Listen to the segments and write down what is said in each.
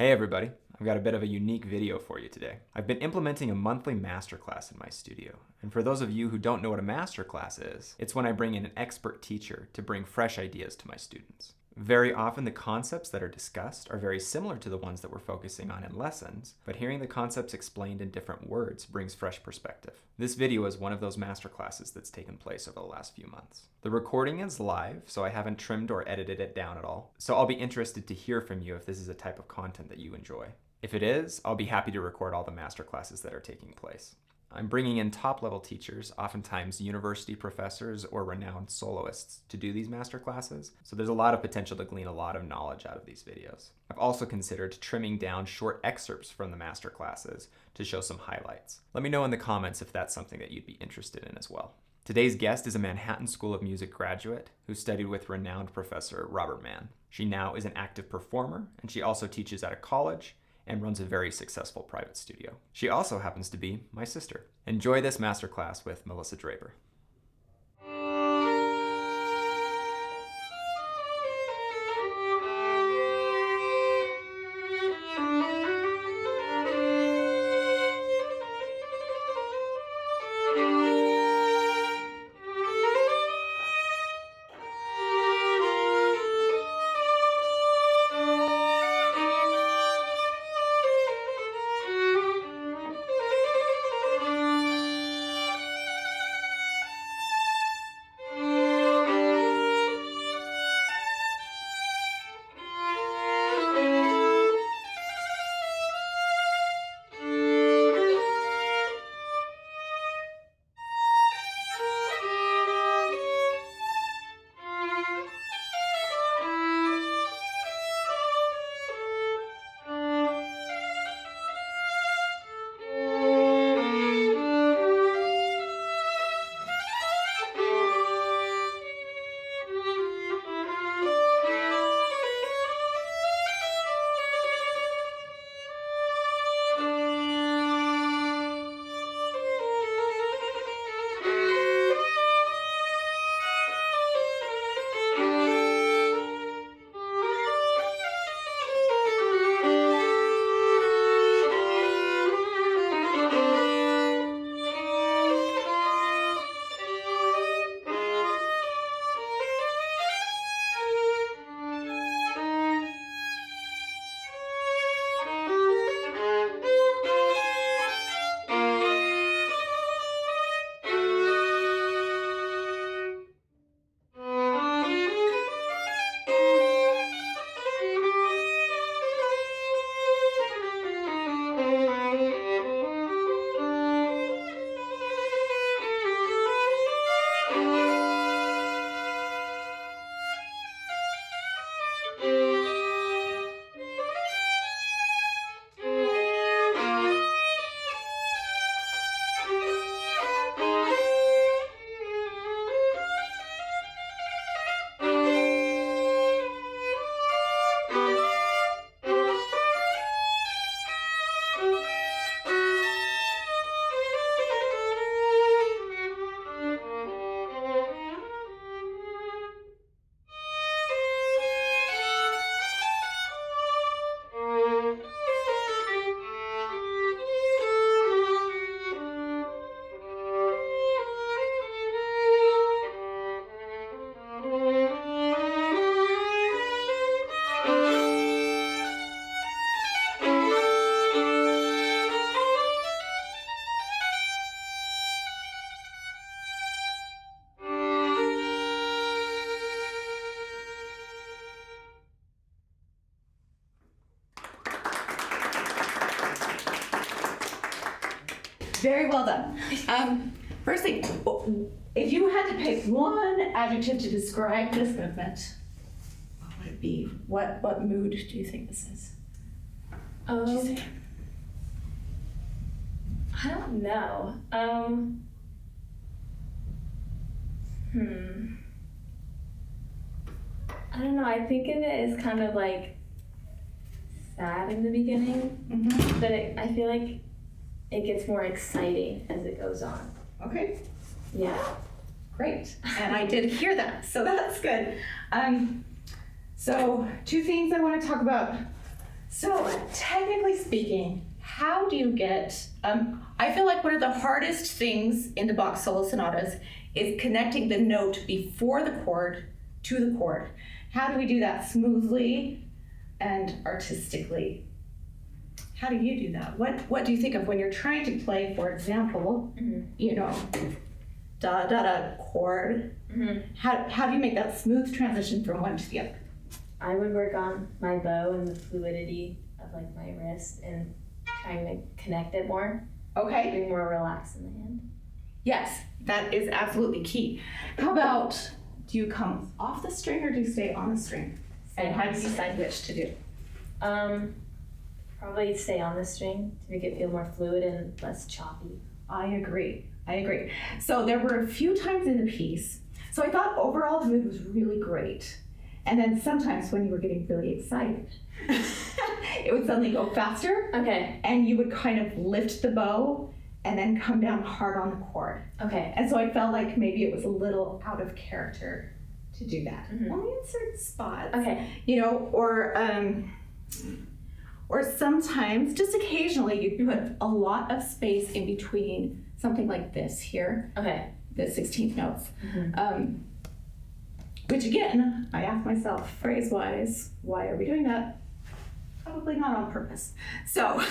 Hey everybody, I've got a bit of a unique video for you today. I've been implementing a monthly masterclass in my studio. And for those of you who don't know what a masterclass is, it's when I bring in an expert teacher to bring fresh ideas to my students. Very often the concepts that are discussed are very similar to the ones that we're focusing on in lessons, but hearing the concepts explained in different words brings fresh perspective. This video is one of those masterclasses that's taken place over the last few months. The recording is live, so I haven't trimmed or edited it down at all, so I'll be interested to hear from you if this is a type of content that you enjoy. If it is, I'll be happy to record all the masterclasses that are taking place. I'm bringing in top-level teachers, oftentimes university professors or renowned soloists, to do these masterclasses, so there's a lot of potential to glean a lot of knowledge out of these videos. I've also considered trimming down short excerpts from the masterclasses to show some highlights. Let me know in the comments if that's something that you'd be interested in as well. Today's guest is a Manhattan School of Music graduate who studied with renowned professor Robert Mann. She now is an active performer, and she also teaches at a college and runs a very successful private studio. She also happens to be my sister. Enjoy this masterclass with Melissa Draper. Very well done. First thing, if you had to pick one adjective to describe this movement, what would it be? What mood do you think this is? What would you say? I don't know. I don't know. I think of it as kind of like sad in the beginning, but I feel like it gets more exciting as it goes on. Okay. Yeah. Great. And I did hear that, so that's good. So two things I want to talk about So technically speaking, how do you get, I feel like one of the hardest things in the Bach solo sonatas is connecting the note before the chord to the chord. How do we do that smoothly and artistically? How do you do that? What do you think of when you're trying to play, for example, you know, da da da chord? How do you make that smooth transition from one to the other? I would work on my bow and the fluidity of like my wrist and trying to connect it more. Okay. Being more relaxed in the hand. Yes, that is absolutely key. How about, do you come off the string or do you stay on the string? And how do you decide which to do? Probably stay on the string to make it feel more fluid and less choppy. I agree. So there were a few times in the piece, so I thought overall the mood was really great. And then sometimes when you were getting really excited, it would suddenly go faster. Okay. And you would kind of lift the bow and then come down hard on the chord. Okay. And so I felt like maybe it was a little out of character to do that. Only in certain spots. Okay. You know, or sometimes, just occasionally, you put a lot of space in between something like this here. Okay. The 16th notes. Which again, I ask myself, phrase-wise, why are we doing that? Probably not on purpose. So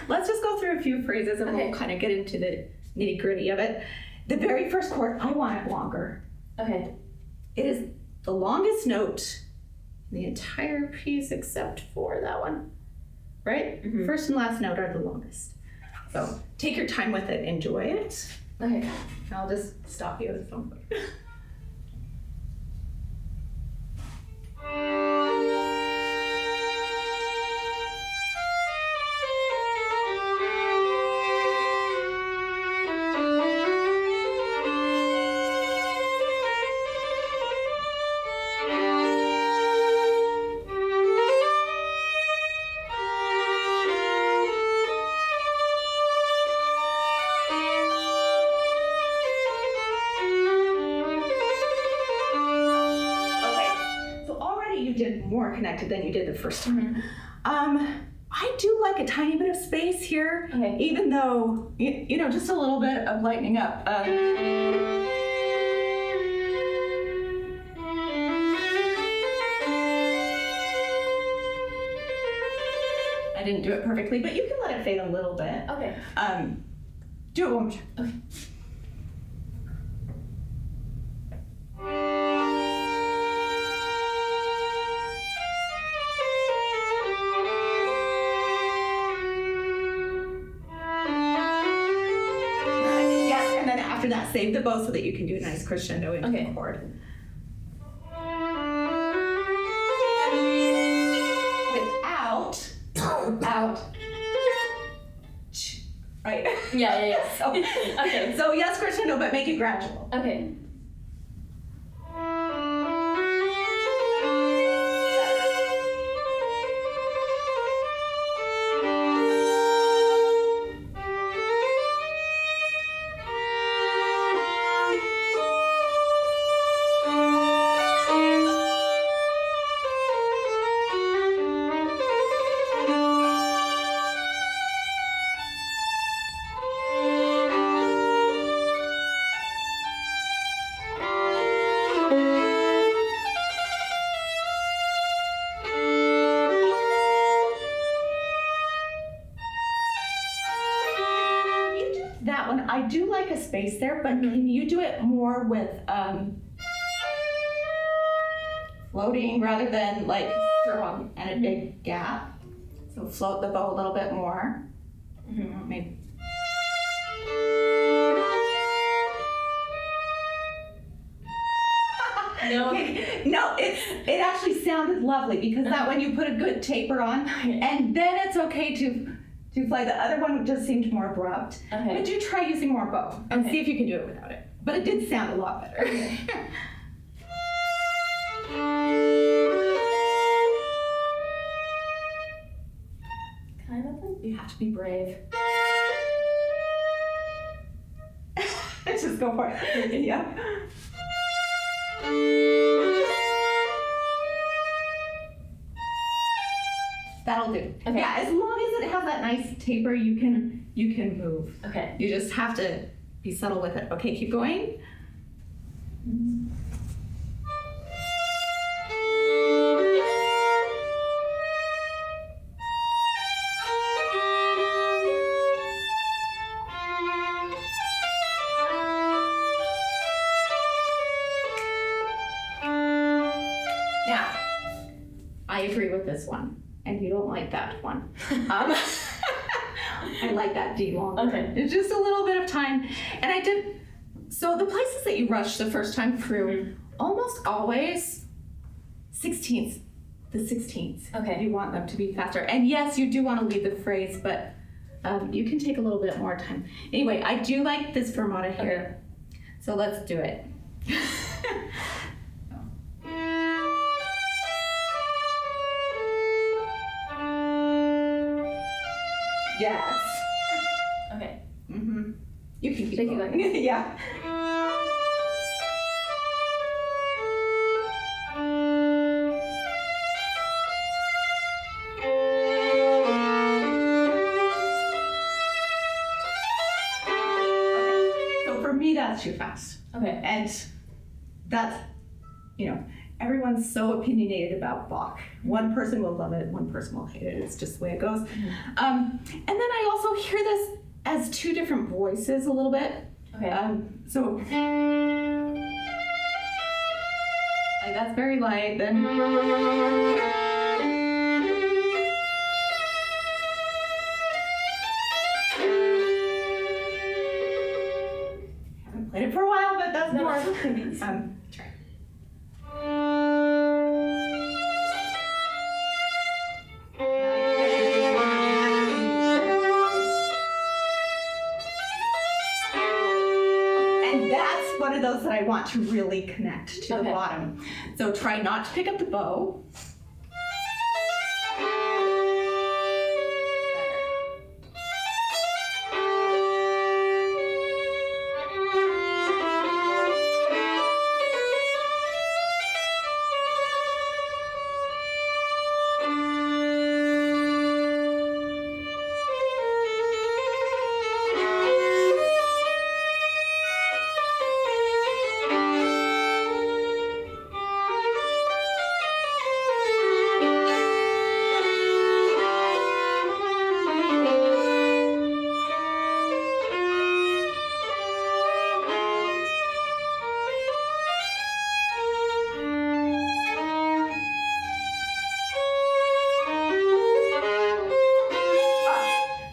let's just go through a few phrases and we'll kind of get into the nitty-gritty of it. The very first chord, I want it longer. Okay. It is the longest note in the entire piece except for that one, right? First and last note are the longest. So take your time with it, enjoy it. Okay. I'll just stop you at some point. More connected than you did the first time. I do like a tiny bit of space here, even though, you know, just a little bit of lightening up. I didn't do it perfectly, but you can let it fade a little bit. Okay. Do it one more time. Okay. After that, save the bow so that you can do a nice crescendo into the chord. Without, right? Yeah. So, Okay. So yes, crescendo, but make it gradual. Okay. That one, I do like a space there, but can you do it more with floating rather than like strong and a big gap? So float the bow a little bit more. Maybe. No. No, it actually sounded lovely because that one you put a good taper on, and then it's okay to play. The other one just seemed more abrupt. Okay. But do try using more bow and see if you can do it without it. But it did sound a lot better. Kind of like you have to be brave. Just go for it. Yeah. That'll that'll do. Okay. Yeah, as long as it has that nice taper, you can move. Okay. You just have to be subtle with it. Okay, keep going. Now, I agree with this one, and you don't like that one. I like that D longer. Okay. It's just a little bit of time. And I did, so the places that you rush the first time through, almost always 16ths, the 16ths. Okay. You want them to be faster. And yes, you do want to lead the phrase, but you can take a little bit more time. Anyway, I do like this fermata here. Okay. So let's do it. Yes. Okay. Mm-hmm. You can keep Thank you, going. Yeah. Okay. So for me, that's too fast. Okay. And that's, everyone's so opinionated about Bach. One person will love it, one person will hate it. It's just the way it goes. Mm-hmm. And then I also hear this as two different voices a little bit. Okay. So like that's very light. Then haven't played it for a while, but that's more. Try. One of those that I want to really connect to the bottom. So try not to pick up the bow.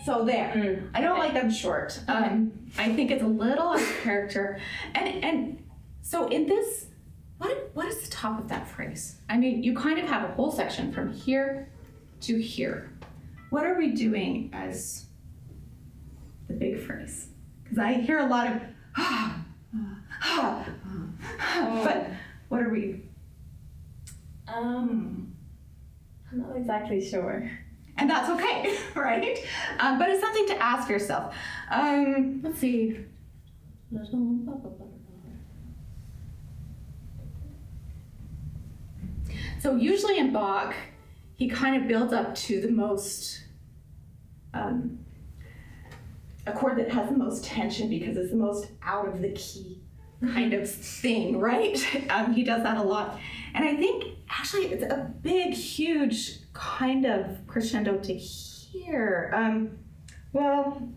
So there. I don't like them short. I think it's a little out of character. And so in this, what is the top of that phrase? I mean, you kind of have a whole section from here to here. What are we doing as the big phrase? Because I hear a lot of but what are we? I'm not exactly sure. And that's okay, right? But it's something to ask yourself. Let's see. So usually in Bach, he kind of builds up to the most, a chord that has the most tension because it's the most out of the key kind of thing, right? He does that a lot. And I think actually it's a big, huge kind of crescendo to here. Well,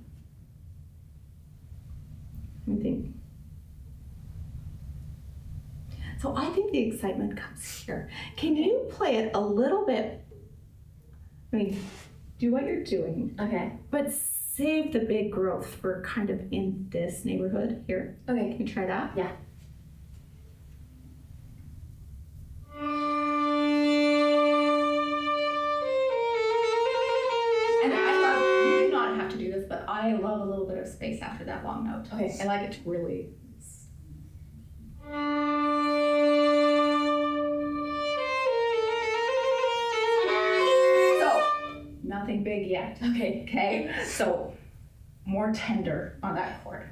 let me think. So I think the excitement comes here. Can you play it a little bit? I mean, do what you're doing. Okay. But save the big growth for kind of in this neighborhood here. Okay. Can you try that? Yeah. And I love, you do not have to do this, but I love a little bit of space after that long note. Okay. I like it to really. So, nothing big yet. Okay. Okay, so more tender on that chord.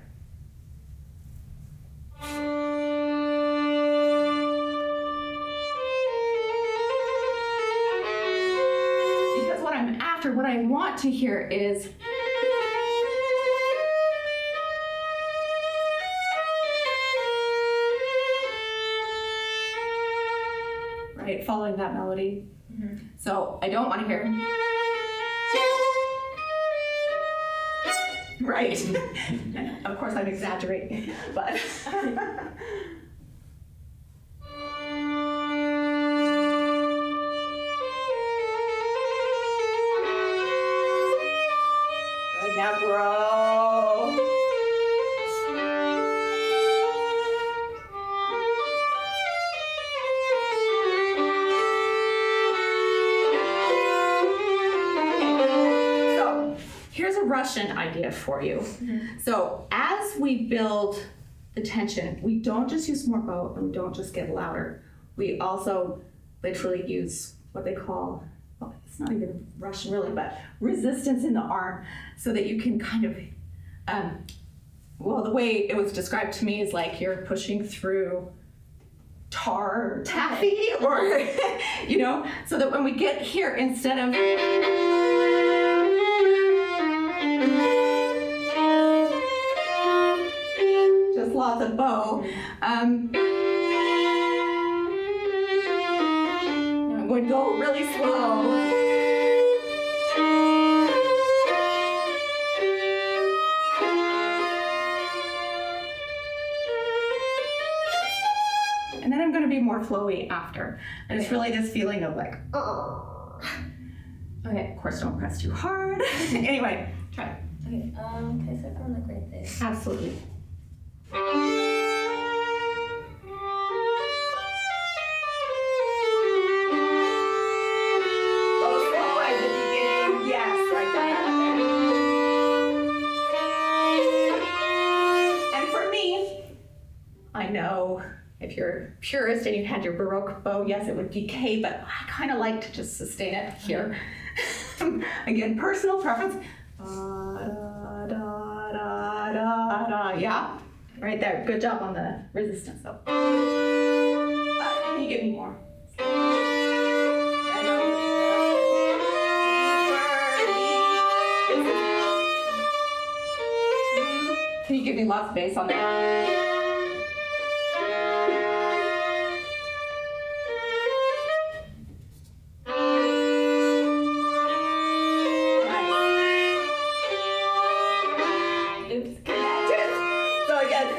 Because what I'm I want to hear is right, following that melody. So I don't want to hear right. Of course I'm exaggerating, but good, now grow. Here's a Russian idea for you. So as we build the tension, we don't just use more bow and we don't just get louder. We also literally use what they call, well, it's not even Russian really, but resistance in the arm, so that you can kind of, well, the way it was described to me is like you're pushing through tar or taffy, or, you know, so that when we get here, instead of just lots of bow. I'm going to go really slow. And then I'm going to be more flowy after. And it's really this feeling of like, oh. Okay, of course, don't press too hard. Anyway, try it. Okay, can I start from like right there? Absolutely. I know if you're a purist and you had your Baroque bow, yes, it would decay, but I kind of like to just sustain it here. Again, personal preference. Da, da, da, da, da. Yeah, right there. Good job on the resistance, though. Can you give me more? Can you give me lots of bass on that?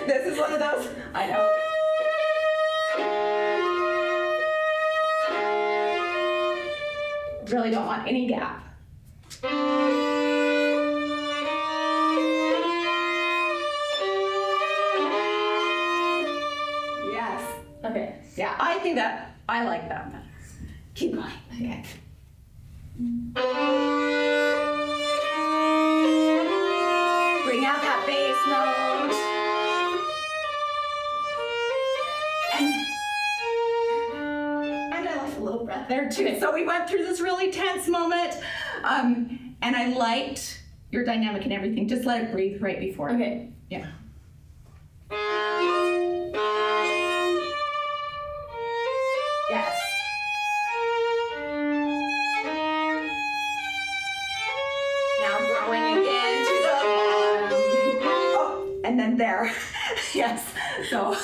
This is one of those, I know. Really don't want any gap. Yes. Okay. Yeah, I think that, I like that better. Keep going. Okay. Bring out that bass note. And I like a little breath there too. Okay. So we went through this really tense moment, and I liked your dynamic and everything. Just let it breathe right before. Okay. Yeah. Yes. Now growing again to the bottom. Oh, and then there. Yes. So.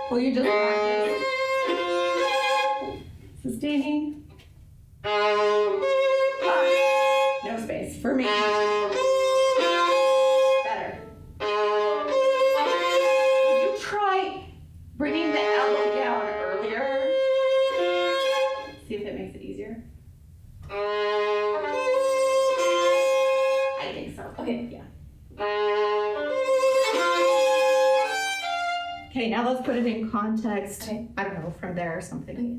Will you just practice? Sustaining. No space for me. Better. Would you try bringing the elbow down earlier? See if it makes it easier. I think so. Okay, yeah. Okay, now let's put it in context. Okay. I don't know, from there or something. Okay.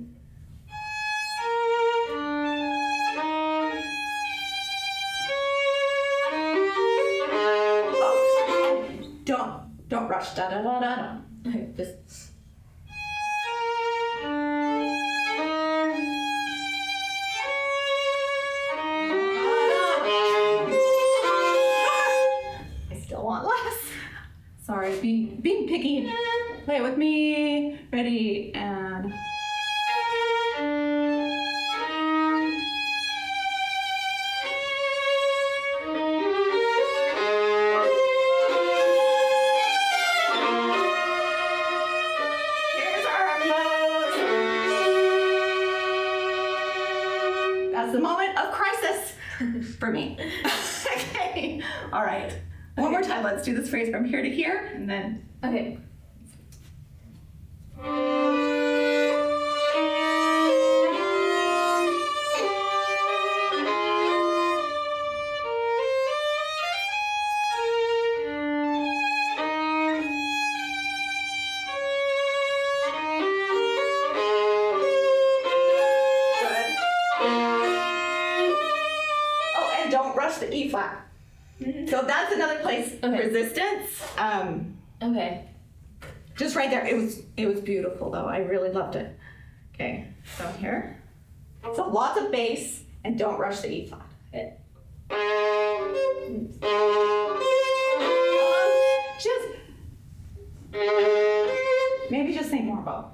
Oh, don't rush. Da da da da da. Okay, just. I still want less. Sorry, being picky. Play it with me. Ready, and the moment of crisis for me. Okay. All right. One more time. Let's do this phrase from here to here, and then. Okay. Don't rush the E flat. So that's another place of resistance. Okay. Just right there. It was beautiful though. I really loved it. Okay. So here. So lots of bass and don't rush the E flat. Okay. Just maybe just sing more bow.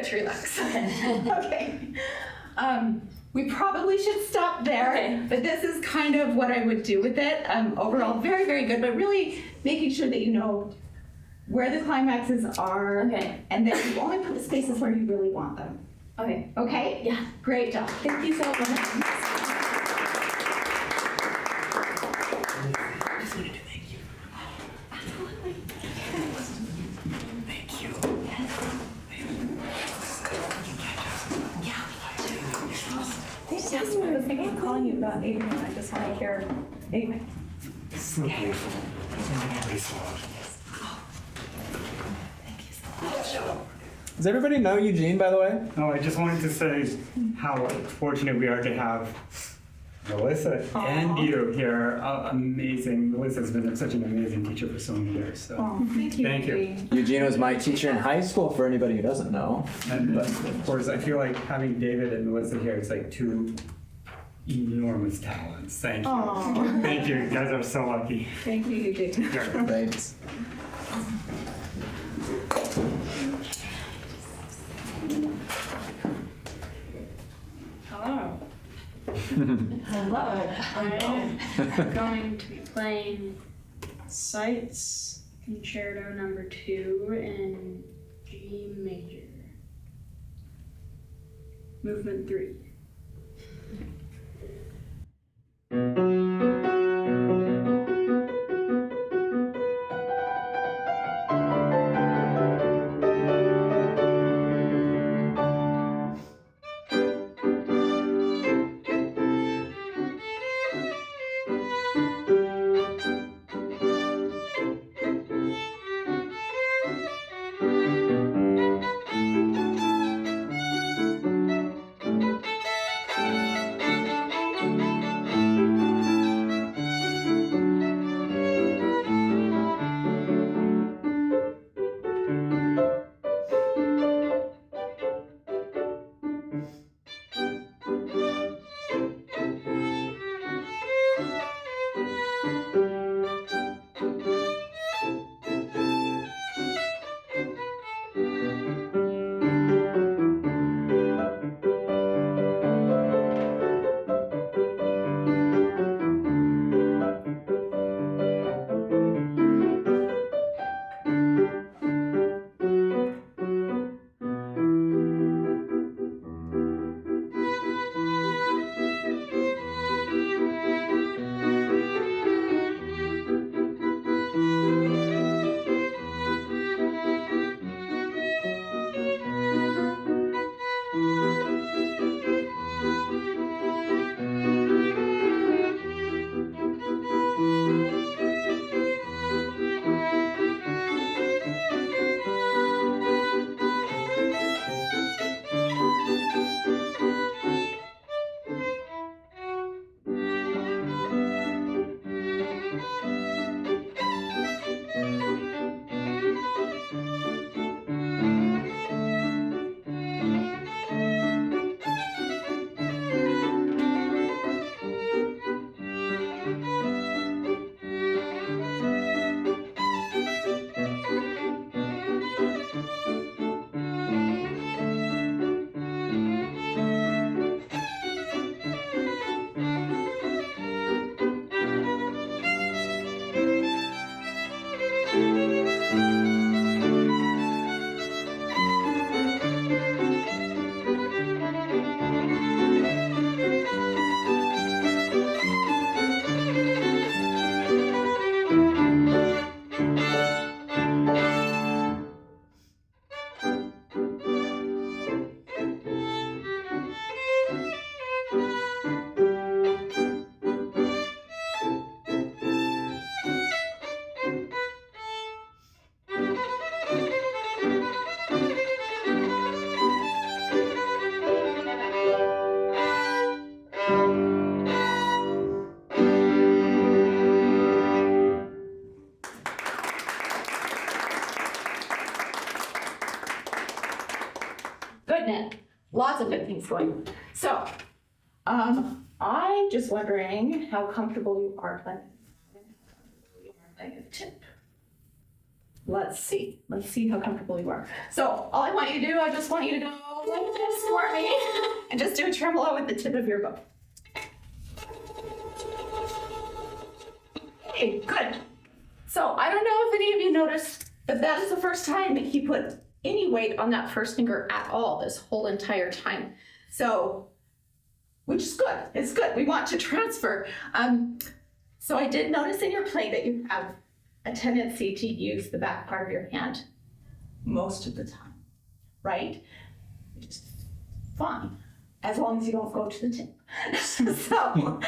To relax. Okay. We probably should stop there, okay. But this is kind of what I would do with it. Overall, very, very good, but really making sure that you know where the climaxes are, okay. And that you only put the spaces where you really want them. Okay. Okay? Yeah. Great job. Thank you so much. I was thinking of calling you about Adrian. I just want to hear Adrian. So grateful. Does everybody know Eugene, by the way? Oh, I just wanted to say how fortunate we are to have Melissa and you here. Amazing. Melissa's been such an amazing teacher for so many years. So Thank you. Thank you. Eugene was my teacher in high school, for anybody who doesn't know. And of course, I feel like having David and Melissa here, it's like two enormous talents. Thank you. Aww. Thank you. You guys are so lucky. Thank you, Eugene. Thanks. Hello. Hello. I'm going to be playing Sights Concerto Number 2 in G major. Movement 3. refinement. Lots of good things going. So, I'm just wondering how comfortable you are playing a tip. Let's see how comfortable you are. So all I want you to do, I just want you to go like this for me and just do a tremolo with the tip of your bow. Okay, good. So I don't know if any of you noticed, but that is the first time that he put any weight on that first finger at all this whole entire time. So, which is good. It's good. We want to transfer. So I did notice in your playing that you have a tendency to use the back part of your hand most of the time, right? Which is fine, as long as you don't go to the tip. So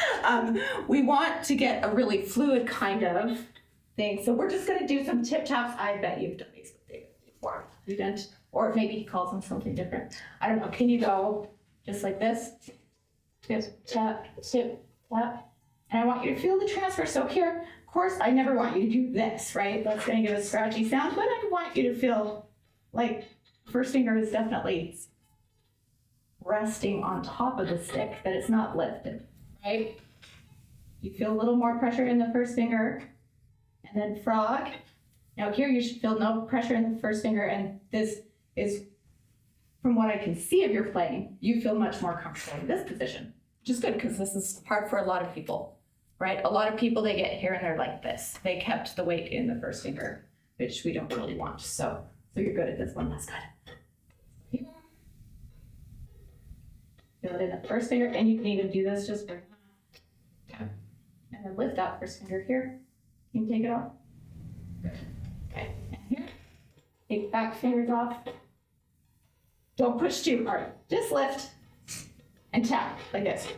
we want to get a really fluid kind of thing. So we're just gonna do some tip taps. I bet you've done these before. You didn't? Or maybe he calls them something different. I don't know. Can you go just like this? Just tap, tip, tap. And I want you to feel the transfer. So here, of course, I never want you to do this, right? That's going to give a scratchy sound, but I want you to feel like first finger is definitely resting on top of the stick, that it's not lifted, right? You feel a little more pressure in the first finger, and then frog. Now here you should feel no pressure in the first finger, and this is, from what I can see of your playing, you feel much more comfortable in this position, which is good because this is hard for a lot of people. Right? A lot of people, they get here and they're like this. They kept the weight in the first finger, which we don't really want. So you're good at this one. That's good. Feel it in the first finger, and you can even do this just for, and then lift that first finger here. You can take it off. Good. Okay. And here, take back fingers off. Don't push too hard. Just lift and tap like this.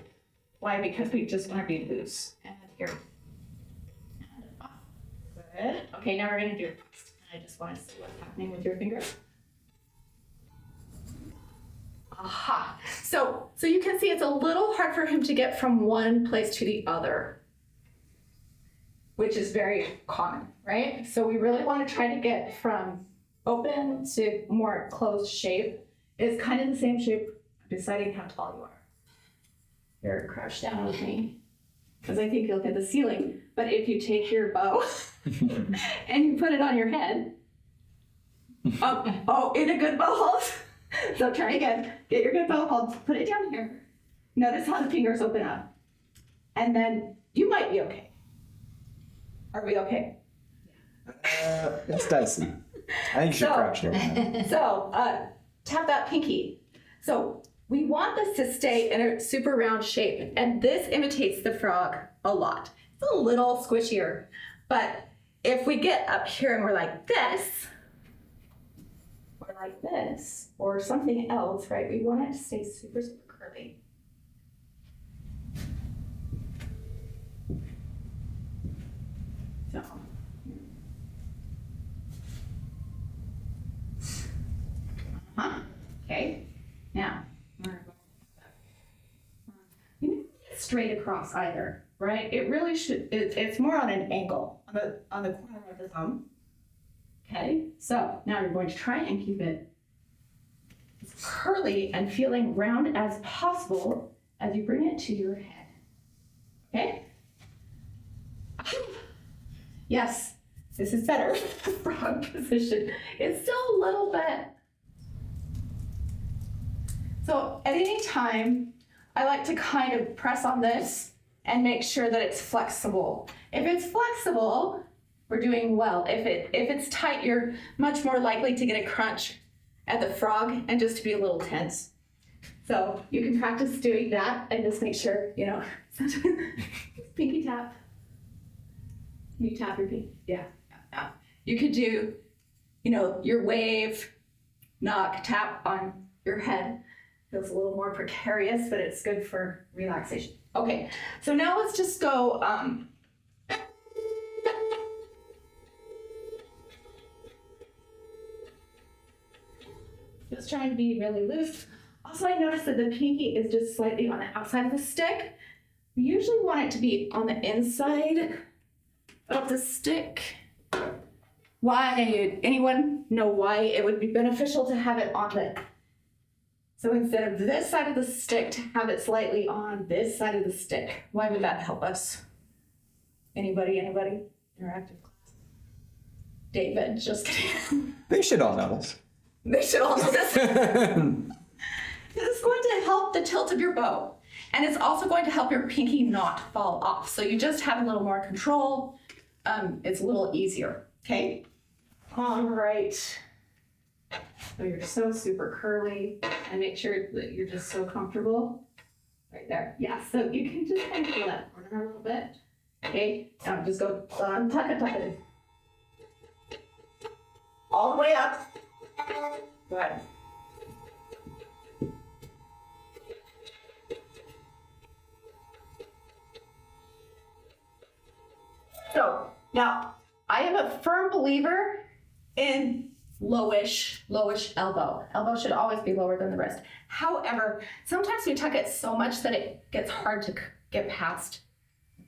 Why? Because we just want to be loose. And here. And off. Good. Okay, now we're going to do it. I just want to see what's happening with your finger. Aha. So you can see it's a little hard for him to get from one place to the other, which is very common, right? So we really want to try to get from open to more closed shape. It's kind of the same shape, deciding how tall you are. Here, crouch down with me, because I think you'll hit the ceiling. But if you take your bow and you put it on your head, in a good bow hold. So try again. Get your good bow hold. Put it down here. Notice how the fingers open up, and then you might be okay. Are we okay? It's dicey. I think you should crouch there. So tap that pinky. So we want this to stay in a super round shape, and this imitates the frog a lot. It's a little squishier, but if we get up here and we're like this, or like this, or something else, right? We want it to stay super, super curly. So. Okay, now. You need to get straight across either, right? It really should, it's more on an angle, on the corner of the thumb. Okay, so now you're going to try and keep it as curly and feeling round as possible as you bring it to your head. Okay? Yes, this is better. Frog position. It's still a little bit. So at any time, I like to kind of press on this and make sure that it's flexible. If it's flexible, we're doing well. If it's tight, you're much more likely to get a crunch at the frog and just to be a little tense. So you can practice doing that and just make sure, pinky tap. You tap your pinky. Yeah. You could do, your wave, knock, tap on your head. Feels a little more precarious, but it's good for relaxation. Okay, so now let's just go. Just trying to be really loose. Also, I noticed that the pinky is just slightly on the outside of the stick. We usually want it to be on the inside of the stick. Why? Anyone know why it would be beneficial to have it on the So instead of this side of the stick, to have it slightly on this side of the stick. Why would that help us? Anybody? Interactive class. David, just kidding. They should all know this. They should all know this. This is going to help the tilt of your bow. And it's also going to help your pinky not fall off. So you just have a little more control. It's a little easier, okay? All right. So you're so super curly, and make sure that you're just so comfortable. Right there. Yeah, so you can just kind of feel that corner a little bit. Okay, now just go tuck it. All the way up. Go ahead. So now I am a firm believer in lowish elbow. Elbow should always be lower than the wrist. However, sometimes we tuck it so much that it gets hard to get past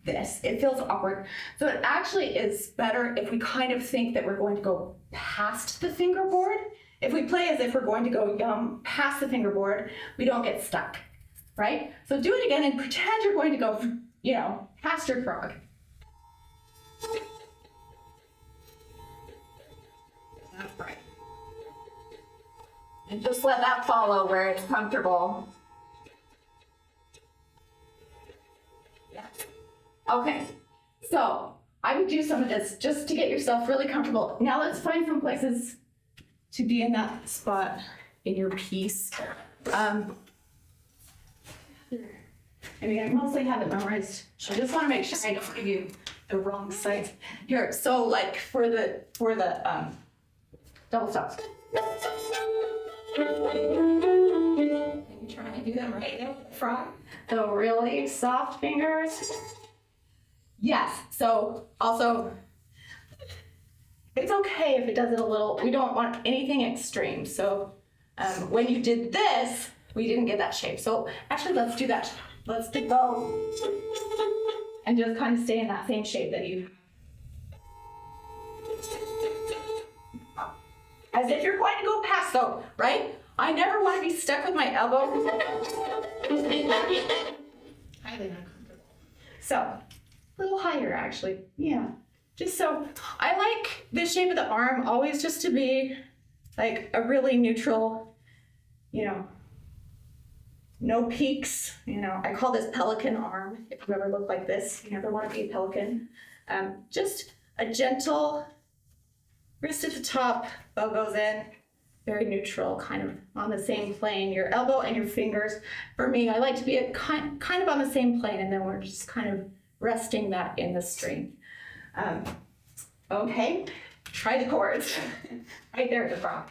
this. It feels awkward. So it actually is better if we kind of think that we're going to go past the fingerboard. If we play as if we're going to go past the fingerboard, we don't get stuck, right? So do it again and pretend you're going to go, past your frog. That's right. And just let that follow where it's comfortable. Yes. Okay, so I would do some of this just to get yourself really comfortable. Now let's find some places to be in that spot in your piece. I mostly have it memorized. I just want to make sure I don't give you the wrong sides. Here, so like for the double stops. Can you try and do them right there with the frog? The really soft fingers. Yes, so also, it's okay if it does it a little, we don't want anything extreme. So when you did this, we didn't get that shape. So actually, let's do that. Let's go and just kind of stay in that same shape that you. As if you're going to go past though, right? I never want to be stuck with my elbow. Highly uncomfortable. So, a little higher actually, yeah. Just so, I like the shape of the arm always just to be like a really neutral, no peaks, I call this pelican arm. If you ever look like this, you never want to be a pelican. Just a gentle wrist at the top, bow goes in, very neutral, kind of on the same plane. Your elbow and your fingers, for me, I like to be kind of on the same plane, and then we're just kind of resting that in the string. Okay, try the chords. Right there at the front.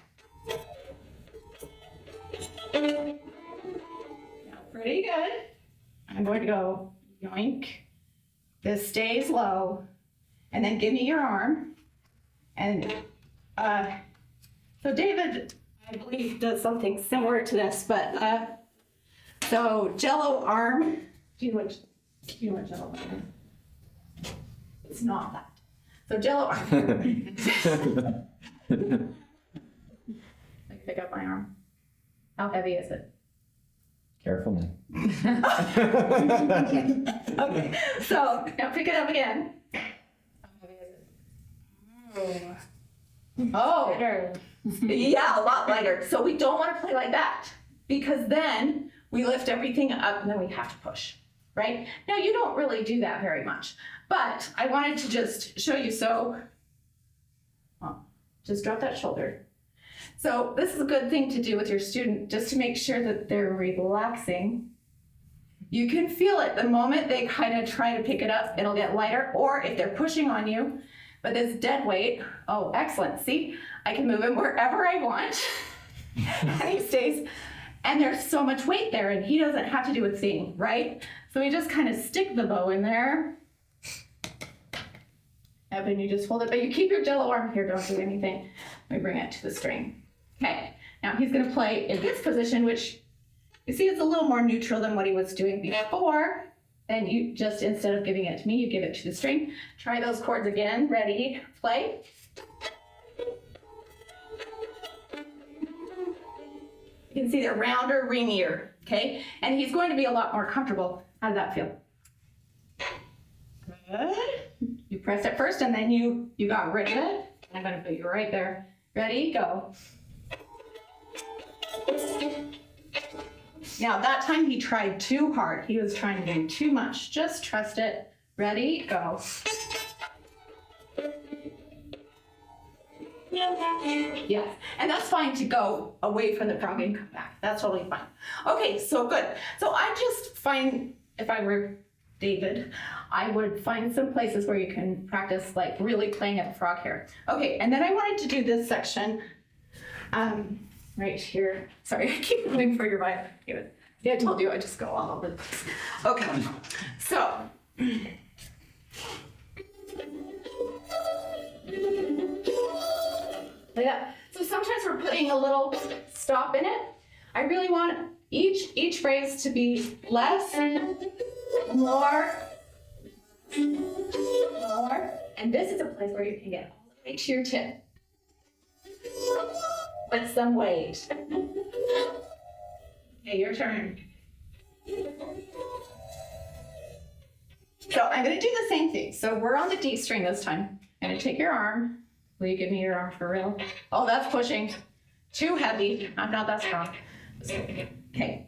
Pretty good. I'm going to go yoink. This stays low. And then give me your arm. And so David, I believe, does something similar to this, but so Cello arm. Do you know what Cello arm is? It's not that. So Cello arm. I can pick up my arm. How heavy is it? Carefully. Okay, so now pick it up again. How heavy is it? Oh, yeah, a lot lighter. So we don't want to play like that because then we lift everything up and then we have to push, right? Now you don't really do that very much, but I wanted to just show you. So just drop that shoulder. So this is a good thing to do with your student, just to make sure that they're relaxing. You can feel it the moment they kind of try to pick it up, it'll get lighter, or if they're pushing on you, but this dead weight, oh, excellent. See, I can move him wherever I want, and he stays, and there's so much weight there, and he doesn't have to do a thing, right? So we just kind of stick the bow in there, and then you just hold it, but you keep your Cello arm here, don't do anything. Let me bring it to the string. Okay, now he's gonna play in this position, which you see it's a little more neutral than what he was doing before. And you just, instead of giving it to me, you give it to the string. Try those chords again. Ready, play. You can see they're rounder, ringier, okay? And he's going to be a lot more comfortable. How does that feel? Good. You pressed it first and then you got rid of it. I'm gonna put you right there. Ready, go. Now that time he tried too hard. He was trying to do too much. Just trust it. Ready, go. Yes, and that's fine to go away from the frog and come back. That's totally fine. Okay, so good. So I just find, if I were David, I would find some places where you can practice like really playing at the frog here. Okay, and then I wanted to do this section right here. Sorry, I keep going for your violin. Yeah, I told you I just go all over the place. Okay, so. Like that. So sometimes we're putting a little stop in it. I really want each phrase to be less, more, and this is a place where you can get all the way to your tip with some weight. Okay, your turn. So I'm going to do the same thing. So we're on the D string this time. I'm going to take your arm. Will you give me your arm for real? Oh, that's pushing. Too heavy. I'm not that strong. Okay.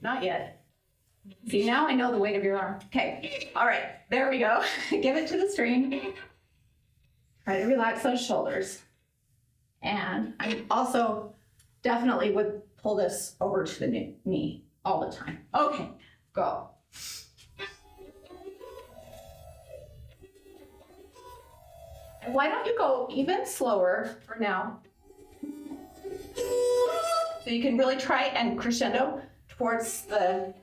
Not yet. See, now I know the weight of your arm. Okay. All right. There we go. Give it to the string. Try to relax those shoulders. And I also definitely would pull this over to the knee all the time. Okay. Go. And why don't you go even slower for now? So you can really try and crescendo towards the, and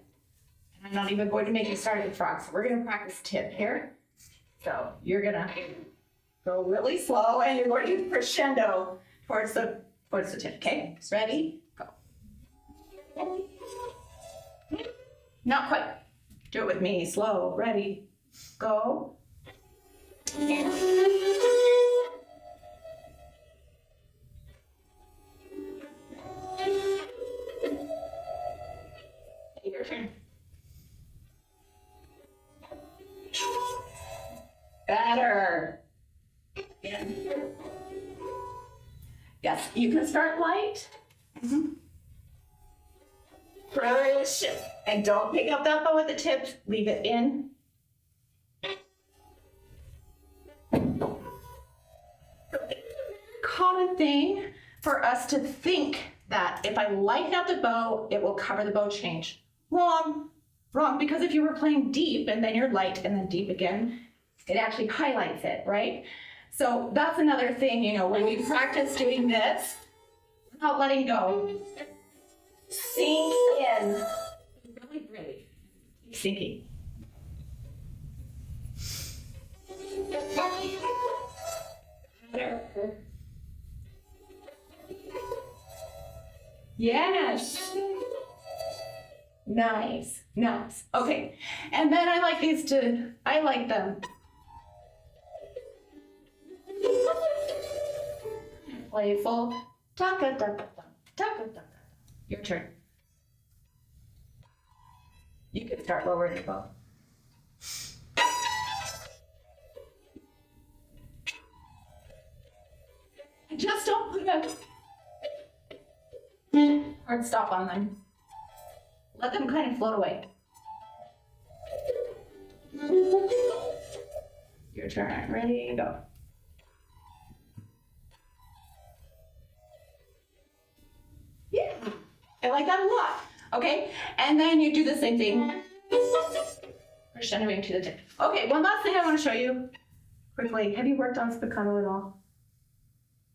I'm not even going to make you start at the frog, so we're going to practice tip here. So you're going to go really slow and you're going to crescendo towards the tip, okay? Ready? Go. Not quite. Do it with me, slow, ready, go. Your turn. Better. Yeah. Yes, you can start light. Push. And don't pick up that bow at the tip. Leave it in. Common thing for us to think that if I lighten up the bow, it will cover the bow change. Wrong, because if you were playing deep and then you're light and then deep again, it actually highlights it, right? So that's another thing, you know, when we practice doing this, without letting go, sink in. Really, keep sinking. Yes. Nice. Okay. And then I like them. Playful. Your turn. You can start lowering the bow. Just don't put a hard stop on them. Let them kind of float away. Your turn. Ready, go. Yeah, I like that a lot. Okay, and then you do the same thing. Crescendoing to the tip. Okay, one last thing I want to show you quickly. Have you worked on spiccato at all?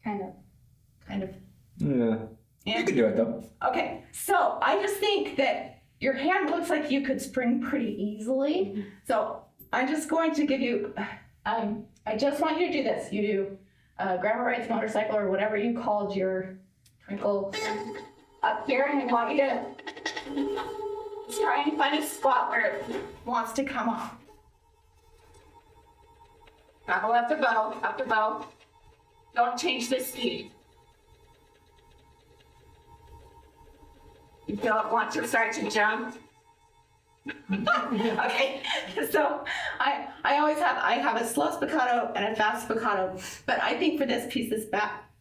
Kind of. Yeah. You can do it though. Okay, so I just think that your hand looks like you could spring pretty easily. So I'm just going to give you, I just want you to do this. You do Grandma Wright's motorcycle or whatever you called your twinkle up here, and I want you to try and find a spot where it wants to come off. Travel up the bow. Don't change the speed. You want to start to jump? Okay, so I have a slow spiccato and a fast spiccato, but I think for this piece, this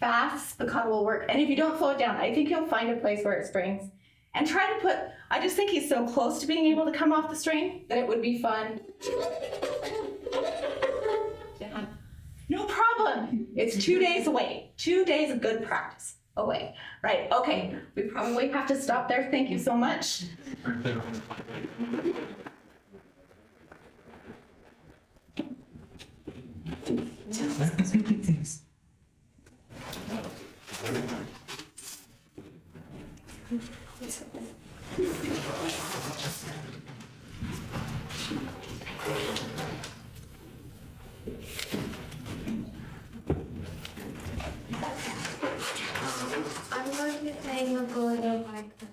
fast spiccato will work. And if you don't slow it down, I think you'll find a place where it springs. And try to put, I just think he's so close to being able to come off the string that it would be fun. Down. No problem. It's 2 days away. 2 days of good practice away. Right, okay. We probably have to stop there. Thank you so much. I'm going to sing a golden like that.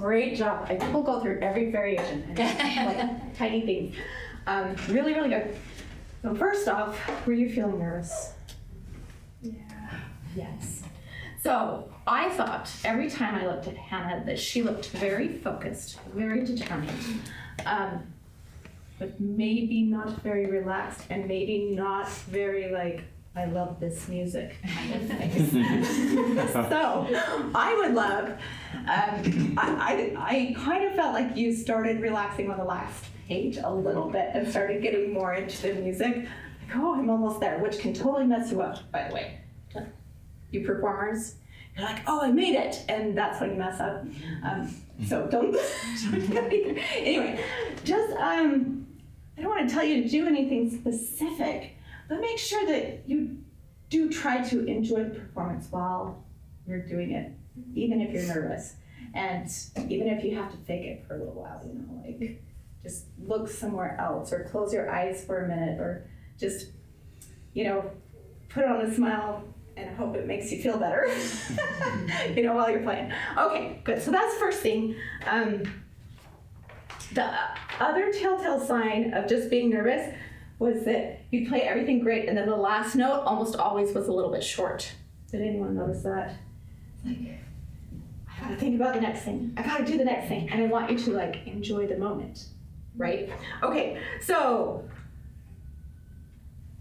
great job. I will go through every variation, and like tiny things. Really, really good. So first off, were you feeling nervous? Yeah. Yes. So I thought every time I looked at Hannah that she looked very focused, very determined, but maybe not very relaxed, and maybe not very like, I love this music kind of face. So I would love, I kind of felt like you started relaxing on the last page a little bit and started getting more into the music. Like, oh, I'm almost there, which can totally mess you up, by the way. You performers, you're like, oh, I made it, and that's when you mess up. So don't. Anyway, just I don't want to tell you to do anything specific, but make sure that you do try to enjoy the performance while you're doing it, even if you're nervous, and even if you have to fake it for a little while. You know, like just look somewhere else, or close your eyes for a minute, or just, you know, put on a smile and hope it makes you feel better, you know, while you're playing. Okay, good. So that's first thing. The other telltale sign of just being nervous was that you play everything great, and then the last note almost always was a little bit short. Did anyone notice that? It's like, I gotta think about the next thing. I gotta do the next thing, and I want you to like enjoy the moment, right? Okay, so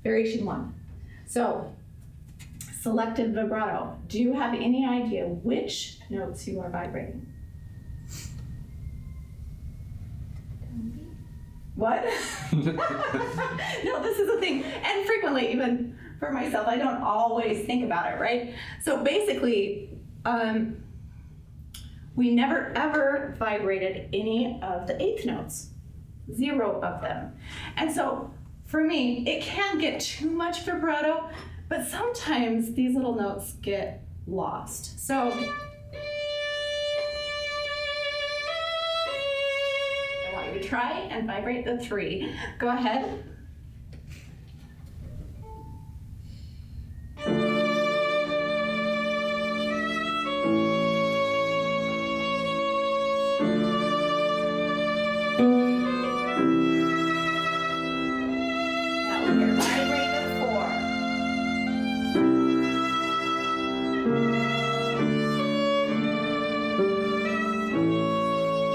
variation 1. So selective vibrato. Do you have any idea which notes you are vibrating? What? No, this is a thing. And frequently, even for myself, I don't always think about it, right? So basically, we never ever vibrated any of the 8th notes, 0 of them. And so for me, it can get too much vibrato, but sometimes these little notes get lost. So I want you to try and vibrate the 3. Go ahead. Now here, vibrate the 4.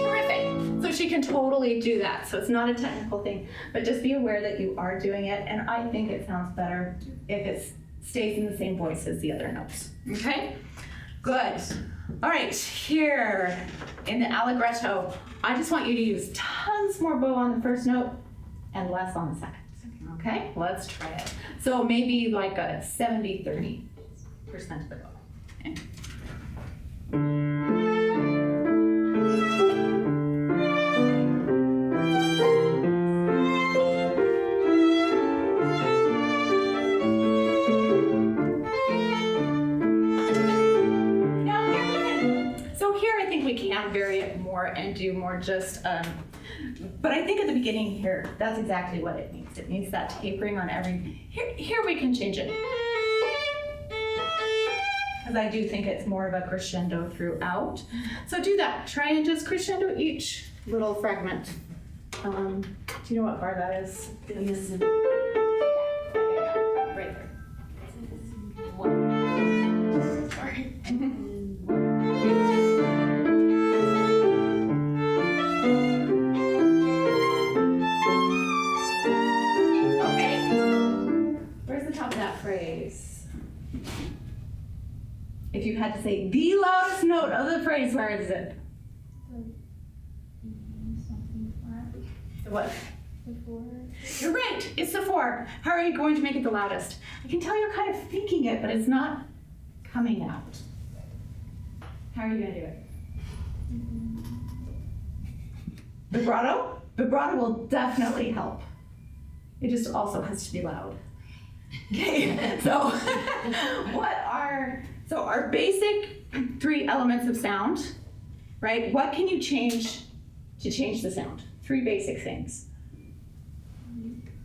Terrific. So she can totally do that. So it's not a technical thing, but just be aware that you are doing it. And I think it sounds better if it stays in the same voice as the other notes. Okay? Good. All right, here in the allegretto, I just want you to use tons more bow on the first note and less on the second. Okay, let's try it. So maybe like a 70-30% of the bow. Okay. Vary it more and do more just, but I think at the beginning here, that's exactly what it needs. It needs that tapering on every, here we can change it. Because I do think it's more of a crescendo throughout. So do that, try and just crescendo each little fragment. Do you know what bar that is? Yes. Right there. 1. Sorry. Phrase. If you had to say the loudest note of the phrase, where is it? Something flat. The what? The 4. You're right, it's the 4. How are you going to make it the loudest? I can tell you're kind of thinking it, but it's not coming out. How are you going to do it? Vibrato? Vibrato will definitely help. It just also has to be loud. Okay, so our basic 3 elements of sound, right? What can you change to change the sound? 3 basic things.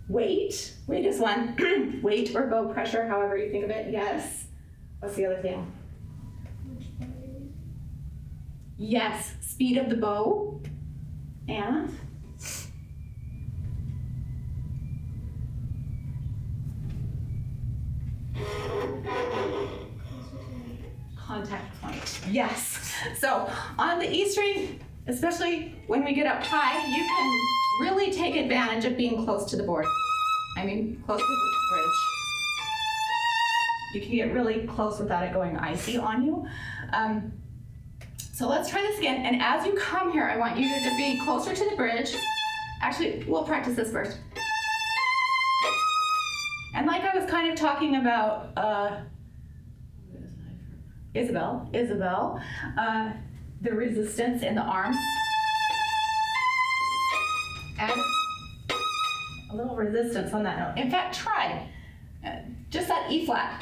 Weight is one. Weight or bow pressure, however you think of it, yes. What's the other thing? Yes, speed of the bow. And contact point. Yes. So on the E string, especially when we get up high, you can really take advantage of being close to the board. I mean, close to the bridge. You can get really close without it going icy on you. So let's try this again. And as you come here, I want you to be closer to the bridge. Actually, we'll practice this first. And like I was kind of talking about, Isabel, the resistance in the arm. Add a little resistance on that note. In fact, try just that E flat.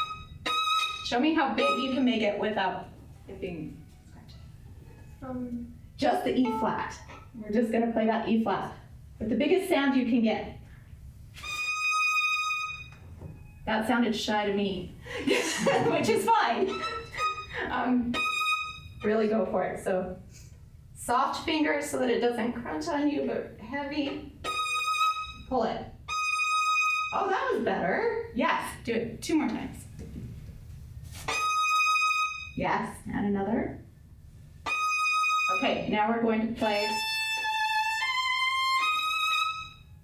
Show me how big you can make it without it being scratched. Just the E flat. We're just gonna play that E flat with the biggest sound you can get. That sounded shy to me, which is fine. Really go for it. So soft fingers so that it doesn't crunch on you, but heavy. Pull it. Oh, that was better. Yes, do it 2 more times. Yes, and another. Okay, now we're going to play.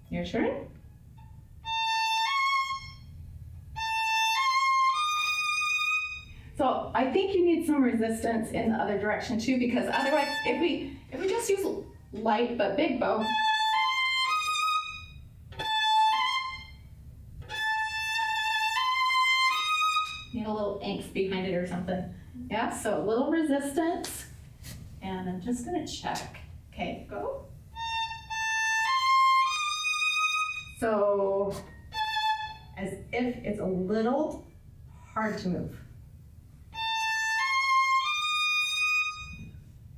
Your turn. So I think you need some resistance in the other direction too, because otherwise, if we just use light but big bow, need a little angst behind it or something. Yeah, so a little resistance, and I'm just gonna check. Okay, go. So, as if it's a little hard to move.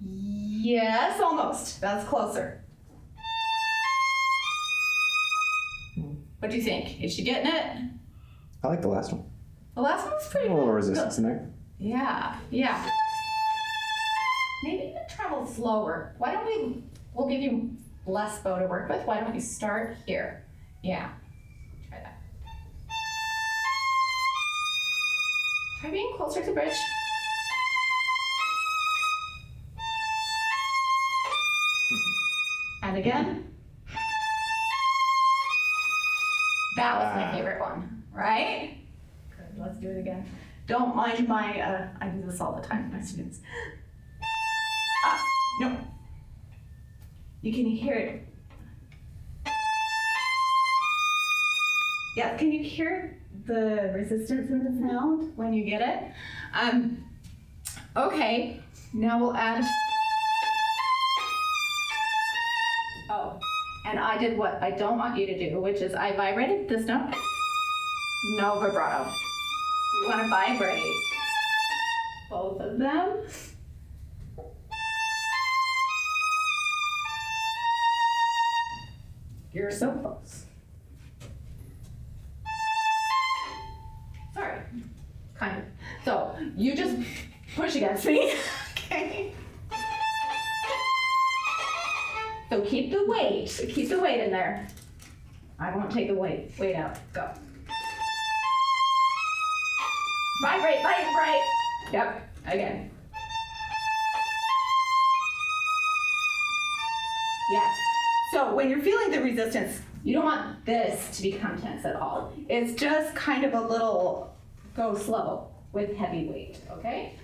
Yes, almost. That's closer. What do you think? Is she getting it? I like the last one. The last one was pretty A good. little resistance in there. Yeah. Maybe you can travel slower. Why don't we'll give you less bow to work with. Why don't you start here? Yeah. Try that. Try being closer to the bridge. And again. That was my favorite one, right? Good, let's do it again. Don't mind my, I do this all the time with my students. No. You can hear it. Yeah, can you hear the resistance in the sound when you get it? Okay, now we'll add. Oh, and I did what I don't want you to do, which is I vibrated this note. No vibrato. We want to vibrate both of them. You're so close. Sorry, kind of. So you just push against me, okay? So keep the weight in there. I won't take the weight out, go. Vibrate. Yep, again. Yeah. So when you're feeling the resistance, you don't want this to become tense at all. It's just kind of a little go slow with heavy weight, okay?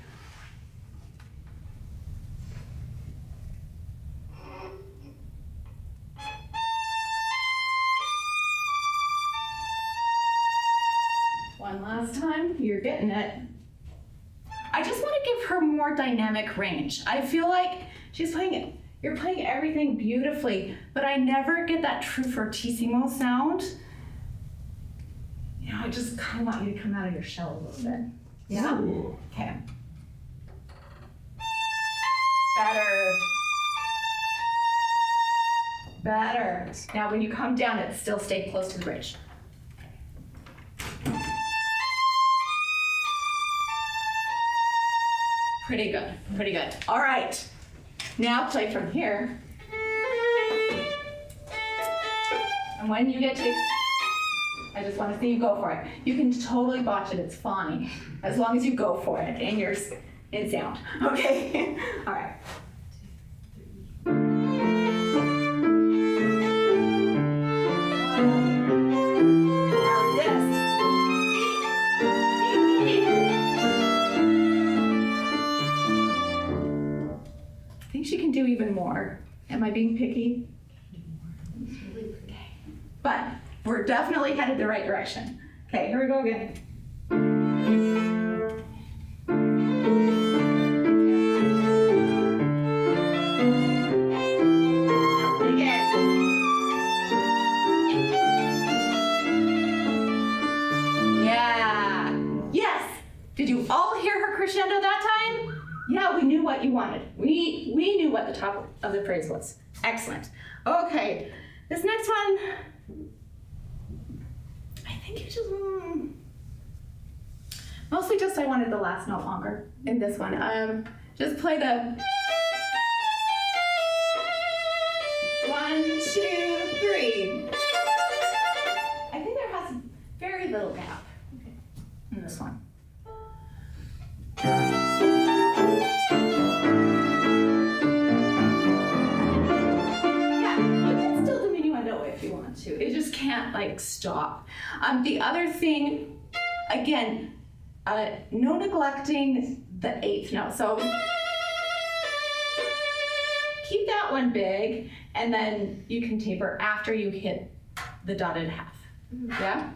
One last time, you're getting it. I just want to give her more dynamic range. I feel like you're playing everything beautifully, but I never get that true fortissimo sound. You know, I just kind of want you to come out of your shell a little bit. Yeah? Ooh. Okay. Better. Now when you come down, it still stay close to the bridge. Pretty good. All right. Now play from here. And when you get to, I just want to see you go for it. You can totally botch it, it's fine. As long as you go for it and you're in sound, okay? All right. I think she can do even more. Am I being picky? But we're definitely headed the right direction. Okay, here we go again. Yeah. Yes. Did you all hear her crescendo that time? Yeah, we knew what you wanted. We knew what the top of the phrase was. Excellent. Okay, this next one, I think you just, mostly just I wanted the last note longer in this one. Just play the 1, 2, 3. I think there has very little gap in this one. It just can't like stop. The other thing, again, no neglecting the 8th note. So keep that one big, and then you can taper after you hit the dotted half. Yeah?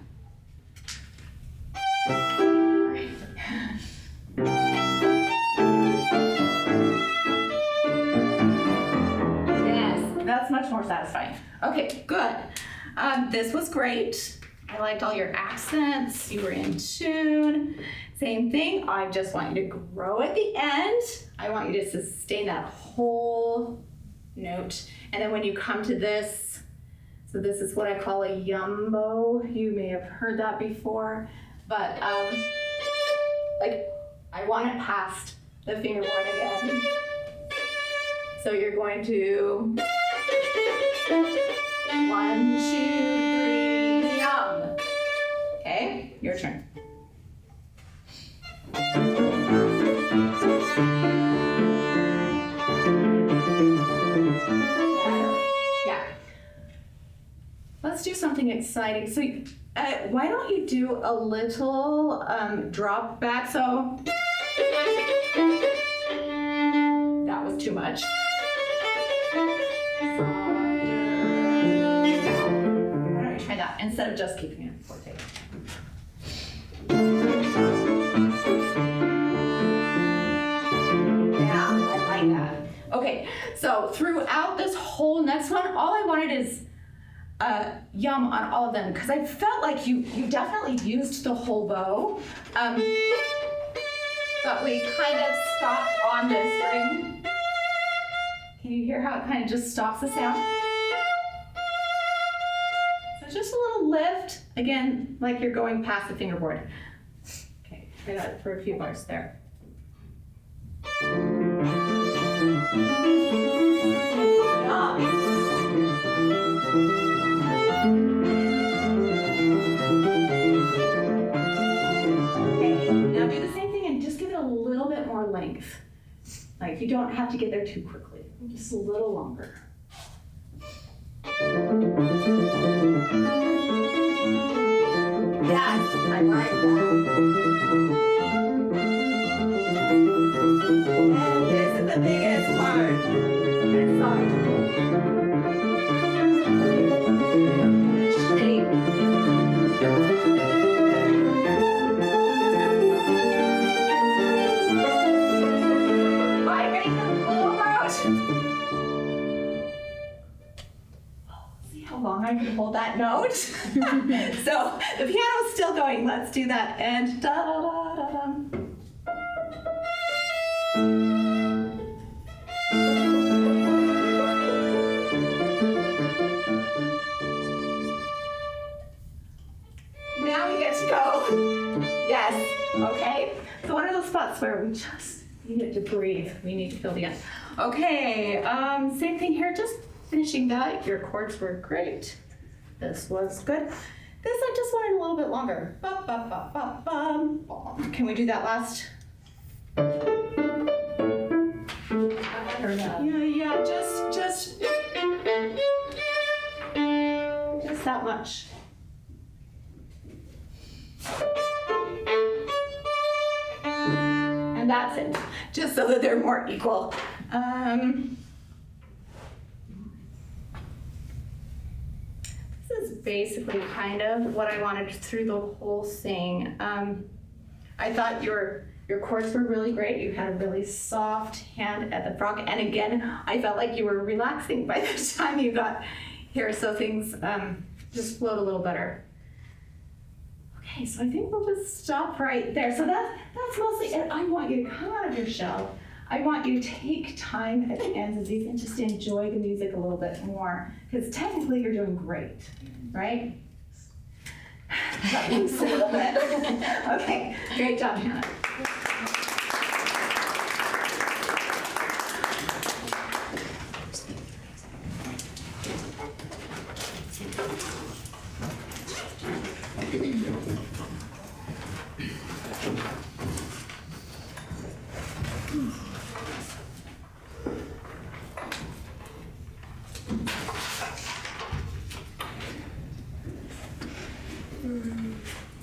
Yes, that's much more satisfying. Okay, good. This was great. I liked all your accents. You were in tune. Same thing. I just want you to grow at the end. I want you to sustain that whole note. And then when you come to this, so this is what I call a yumbo. You may have heard that before, but like I want it past the fingerboard again. So you're going to 1, 2, 3, yum. Okay, your turn. Yeah. Let's do something exciting. So, why don't you do a little drop back? So, that was too much. Try that instead of just keeping it forte. Yeah, I like that. Okay, so throughout this whole next one, all I wanted is yum on all of them, because I felt like you definitely used the whole bow, but we kind of stopped on the string. Can you hear how it kind of just stops the sound? Just a little lift, again, like you're going past the fingerboard. Okay, try that for a few bars there. Okay, now do the same thing and just give it a little bit more length. Like you don't have to get there too quickly, just a little longer. Yes, I like that. And this is the biggest part. This song. Shape. Vibrating the little note. How long I can hold that note. So the piano's still going. Let's do that. And da da da da da. Now we get to go. Yes. Okay. So one of those spots where we just You need to breathe. We need to fill the end. Okay, same thing here, just finishing that. Your chords were great. This was good. This I just wanted a little bit longer. Ba, ba, ba, ba, ba. Can we do that last? Yeah, just that much. And that's it, just so that they're more equal. This is basically kind of what I wanted through the whole thing. I thought your chords were really great. You had a really soft hand at the frog. And again, I felt like you were relaxing by the time you got here. So things just flowed a little better. Okay, so I think we'll just stop right there. So that's mostly it. I want you to come out of your shell. I want you to take time at the ends of these and just enjoy the music a little bit more. Because technically you're doing great, right? That means a little bit. Okay, great job, Hannah.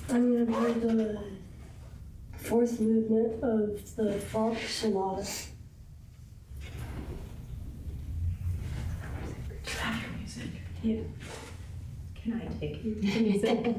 I'm going to play the fourth movement of the Bach sonata. Yeah. Can I take you to music?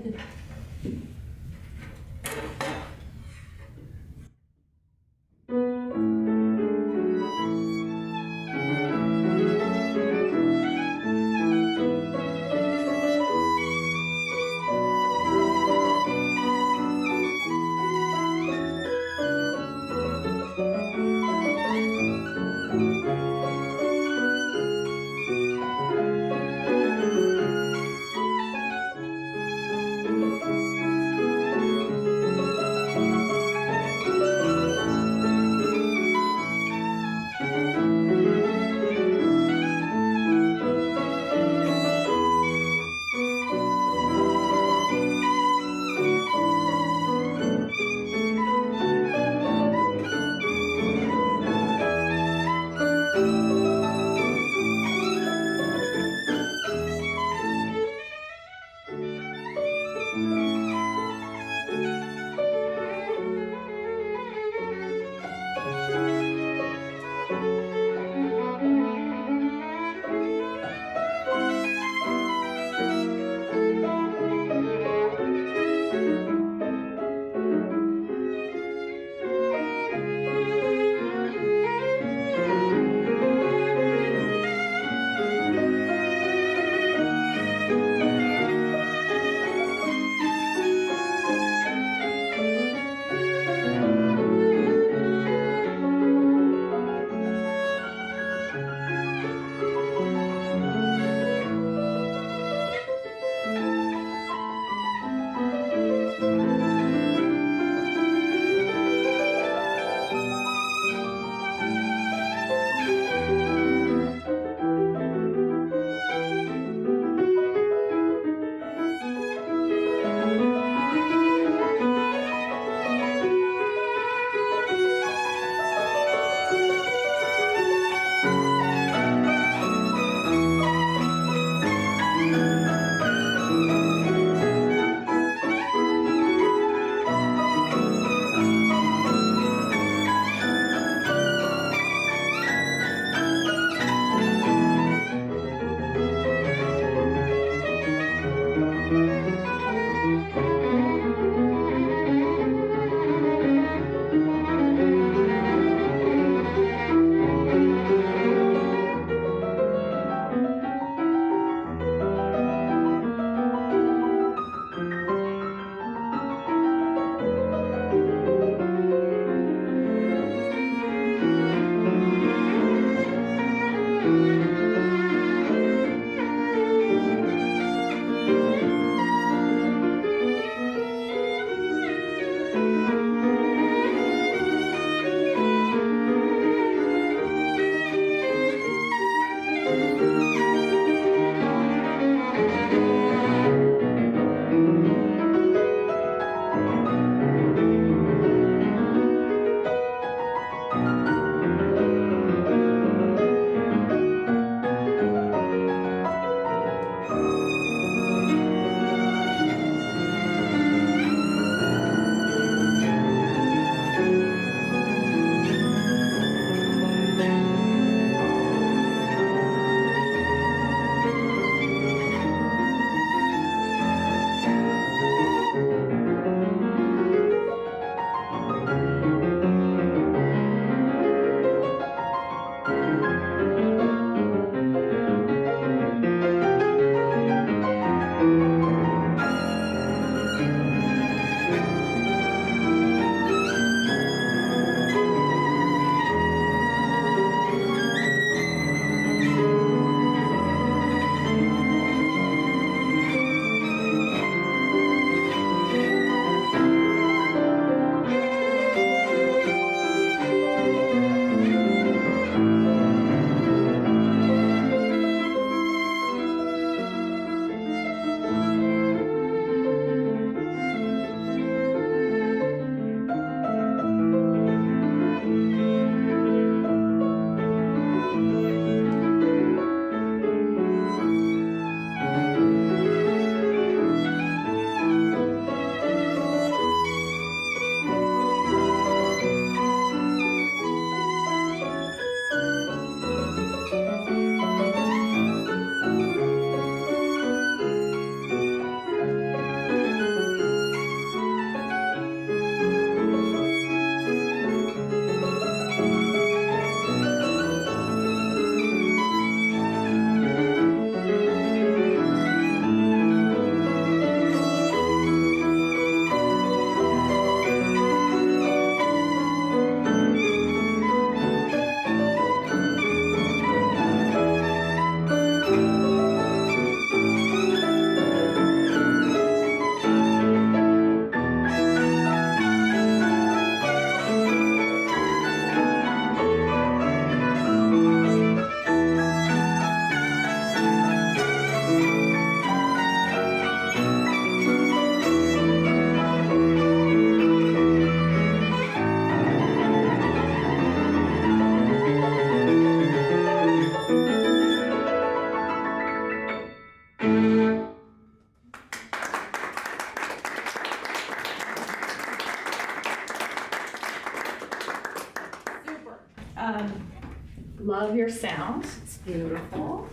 Love your sound. It's beautiful.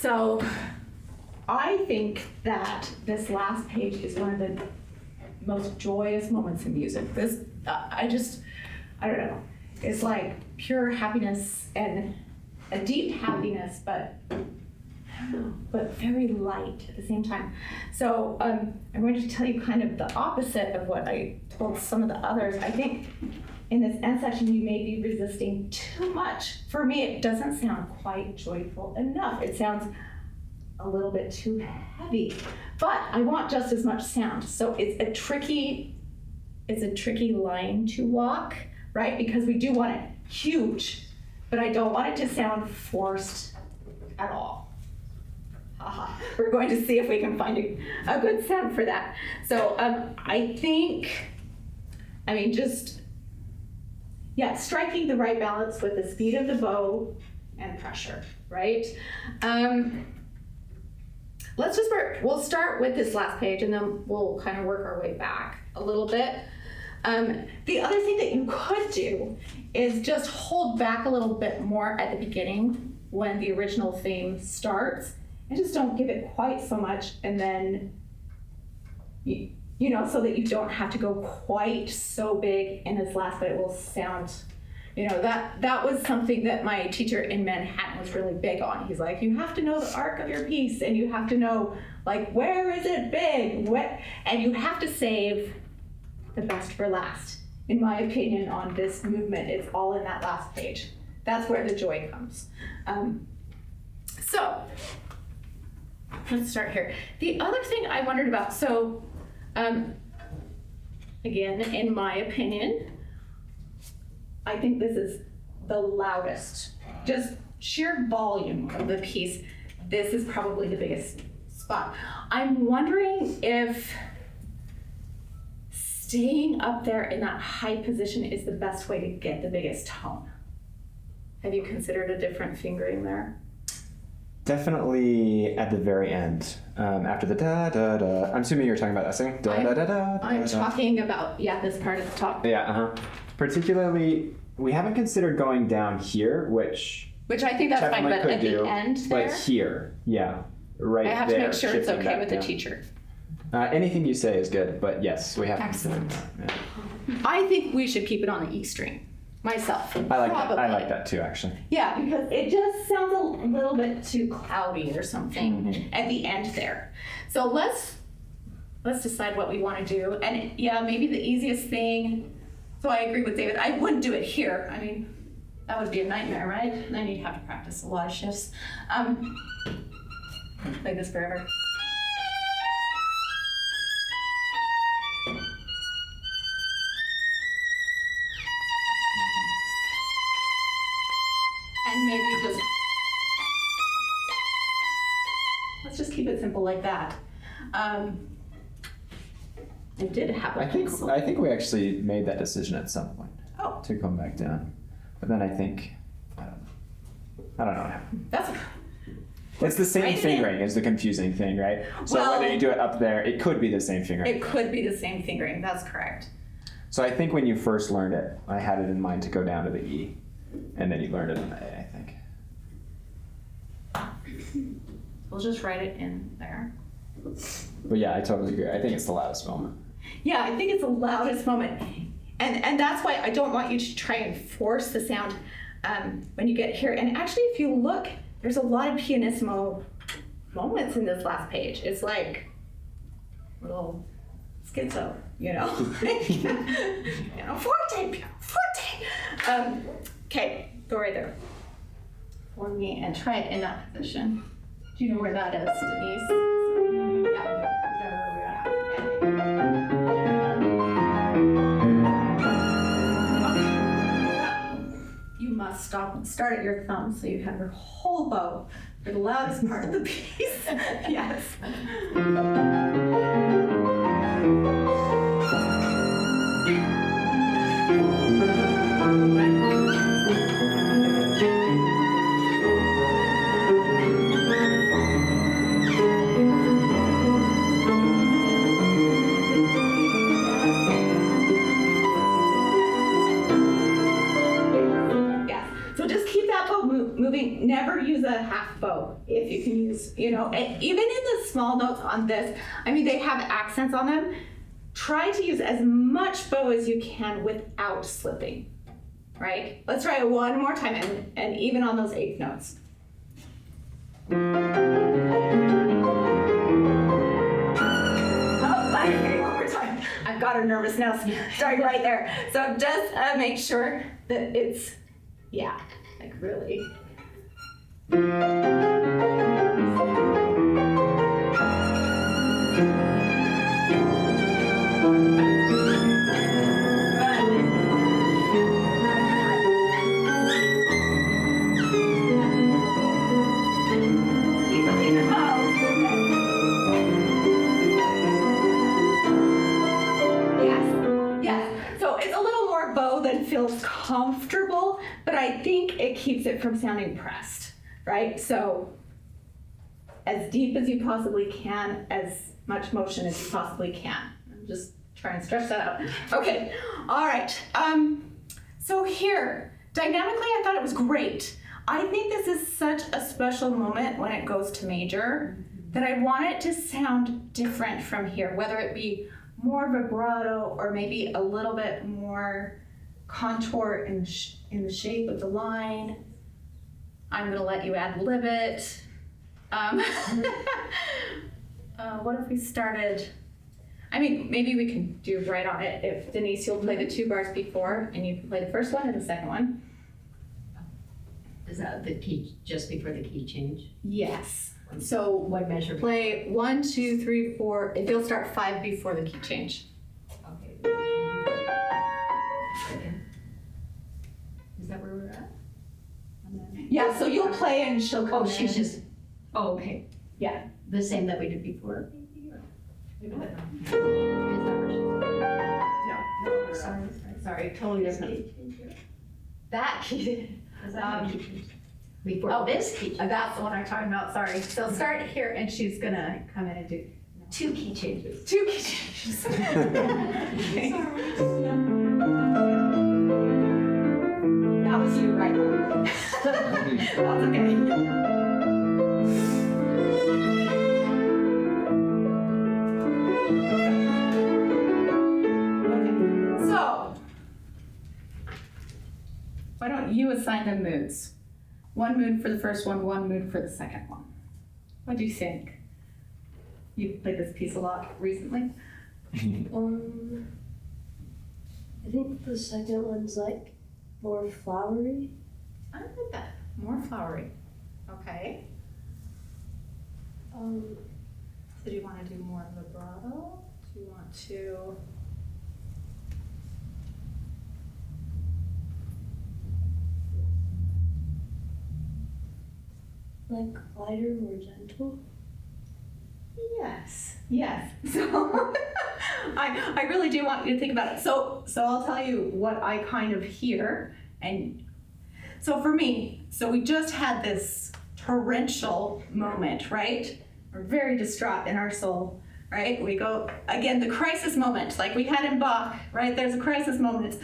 So I think that this last page is one of the most joyous moments in music. This, I don't know. It's like pure happiness and a deep happiness, but very light at the same time. So I'm going to tell you kind of the opposite of what I told some of the others. I think in this end section, you may be resisting too much. For me, it doesn't sound quite joyful enough. It sounds a little bit too heavy, but I want just as much sound. So it's a tricky line to walk, right? Because we do want it huge, but I don't want it to sound forced at all. We're going to see if we can find a good sound for that. So I think, striking the right balance with the speed of the bow and pressure, right? We'll start with this last page and then we'll kind of work our way back a little bit. The other thing that you could do is just hold back a little bit more at the beginning when the original theme starts, and just don't give it quite so much, and then, so that you don't have to go quite so big in this last bit. It will sound, that was something that my teacher in Manhattan was really big on. He's like, you have to know the arc of your piece, and you have to know, like, where is it big? And you have to save the best for last. In my opinion, on this movement, it's all in that last page. That's where the joy comes. So let's start here. The other thing I wondered about, again, in my opinion, I think this is the loudest, just sheer volume of the piece. This is probably the biggest spot. I'm wondering if staying up there in that high position is the best way to get the biggest tone. Have you considered a different fingering there? Definitely at the very end, after the da da da. I'm assuming you're talking about that sing. Da da da da. I'm talking about this part at the top. Yeah, Particularly, we haven't considered going down here, which I think that's fine, but at the end there. But here, yeah, right there. I have to make sure it's shifting okay back with the down. teacher. Anything you say is good, but yes, we have Excellent. to consider that. Yeah. I think we should keep it on the E string. Myself. I like that. probably. I like that too, actually. Yeah, because it just sounds a little bit too cloudy or something at the end there. So let's decide what we want to do. And maybe the easiest thing. So I agree with David. I wouldn't do it here. I mean, that would be a nightmare, right? And then you'd have to practice a lot of shifts. Play this forever. And maybe let's just keep it simple like that. I did have a pencil. I think we actually made that decision at some point to come back down, but then I think I don't know. That's It's the same Write it fingering is the confusing thing, right? So Well- whether you do it up there, it could be the same fingering. it could be the same fingering. That's correct. So I think when you first learned it, I had it in mind to go down to the E, and then you learned it on the A, I think. We'll just write it in there. But yeah, I totally agree. I think it's the loudest moment. Yeah, I think it's the loudest moment. And that's why I don't want you to try and force the sound when you get here. And actually, if you look, there's a lot of pianissimo moments in this last page. It's like a little schizo, forte, forte. Okay, go right there for me and try it in that position. Do you know where that is, Denise? Yeah. You must start at your thumb so you have your whole bow for the loudest part of the piece. Yes. never use a half bow if you can use, even in the small notes on this, I mean, they have accents on them. Try to use as much bow as you can without slipping, right? Let's try it one more time, and even on those eighth notes. Oh, okay, one more time. I've got her nervous now, starting right there. So just make sure that it's, yeah, like really. Feels comfortable, but I think it keeps it from sounding pressed, right? So as deep as you possibly can, as much motion as you possibly can. I'm just trying to stretch that out. Okay, all right. So here, dynamically, I thought it was great. I think this is such a special moment when it goes to major that I want it to sound different from here, whether it be more vibrato or maybe a little bit more contour in the shape of the line. I'm gonna let you ad-lib it. What if we started, I mean, maybe we can do right on it. If Denise, you'll play the 2 bars before, and you can play the first one and the second one. Is that the key, just before the key change? Yes. So What measure? play 1, 2, 3, 4, if you'll start 5 before the key change. Okay. Is that where we're at? And then- Yeah, so you'll play and she'll come Oh, she's in. just, oh, okay. Yeah. The same that we did before? Maybe that. Is that where she's? No, sorry, totally different. That key. Is that key change? Before Oh, this key change? That's the one I'm talking about, sorry. So start here and she's gonna come in and do 2 key changes. 2 key changes. Okay. That was you, right? That's okay. Okay, so why don't you assign them moods? 1 mood for the first one, 1 mood for the second one. What do you think? You've played this piece a lot recently. I think the second one's like more flowery. I like that. More flowery. Okay. So do you want to do more vibrato? Do you want to? Like lighter, more gentle. Yes. Yes. So I really do want you to think about it. So I'll tell you what I kind of hear. And so for me, so we just had this torrential moment, right? We're very distraught in our soul, right? We go, again, the crisis moment, like we had in Bach, right? There's a crisis moment.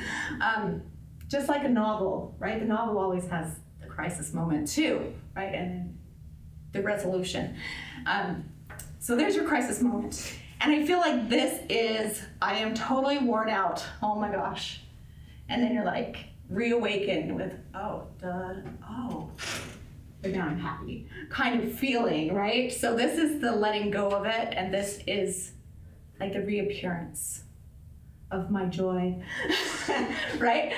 Just like a novel, right? The novel always has the crisis moment too, right? And then the resolution. So there's your crisis moment. And I feel like this is, I am totally worn out. Oh my gosh. And then you're like reawakened with, oh, but now I'm happy kind of feeling, right? So this is the letting go of it. And this is like the reappearance of my joy, right?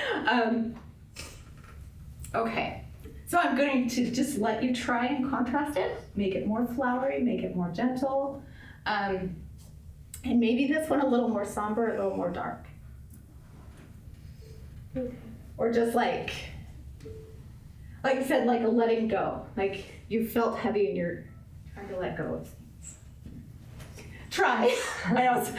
Okay. So I'm going to just let you try and contrast it, make it more flowery, make it more gentle. And maybe this one a little more somber, a little more dark. Or just like I said, like a letting go. Like you felt heavy and you're trying to let go of things. Try. I know it's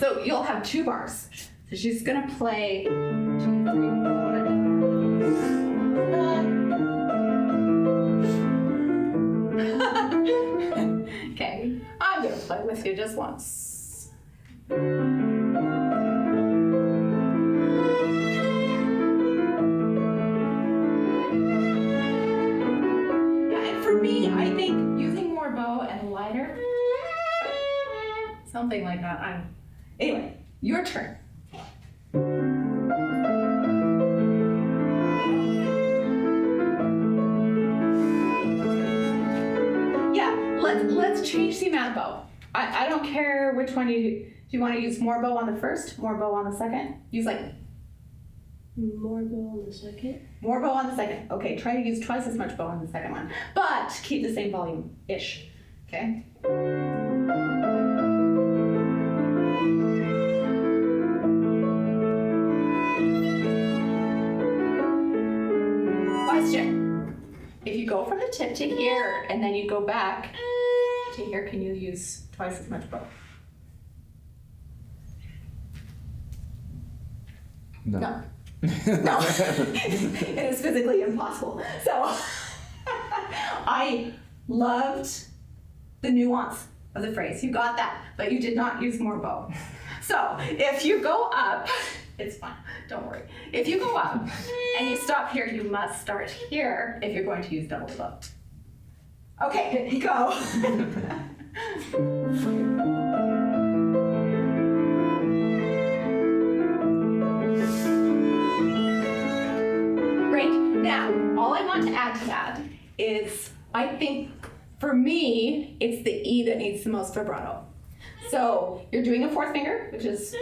so you'll have 2 bars. So she's gonna play 2, 3, 4. Okay, I'm gonna play with you just once. lighter. Something like that. Anyway, your turn. Yeah, let's change the amount of bow. I don't care which one you do. Do you want to use more bow on the first, more bow on the second? Use like More bow on the second. more bow on the second. Okay, try to use twice as much bow on the second one, but keep the same volume-ish, okay? Question. If you go from the tip to here and then you go back to here, can you use twice as much bow? No. No. No, it is physically impossible. So I loved the nuance of the phrase. You got that, but you did not use more bow. So if you go up, it's fine, don't worry. If you go up and you stop here, you must start here if you're going to use double bow. Okay, go. Great. Now, all I want to add to that is, I think for me, it's the E that needs the most vibrato. So you're doing a fourth finger, which is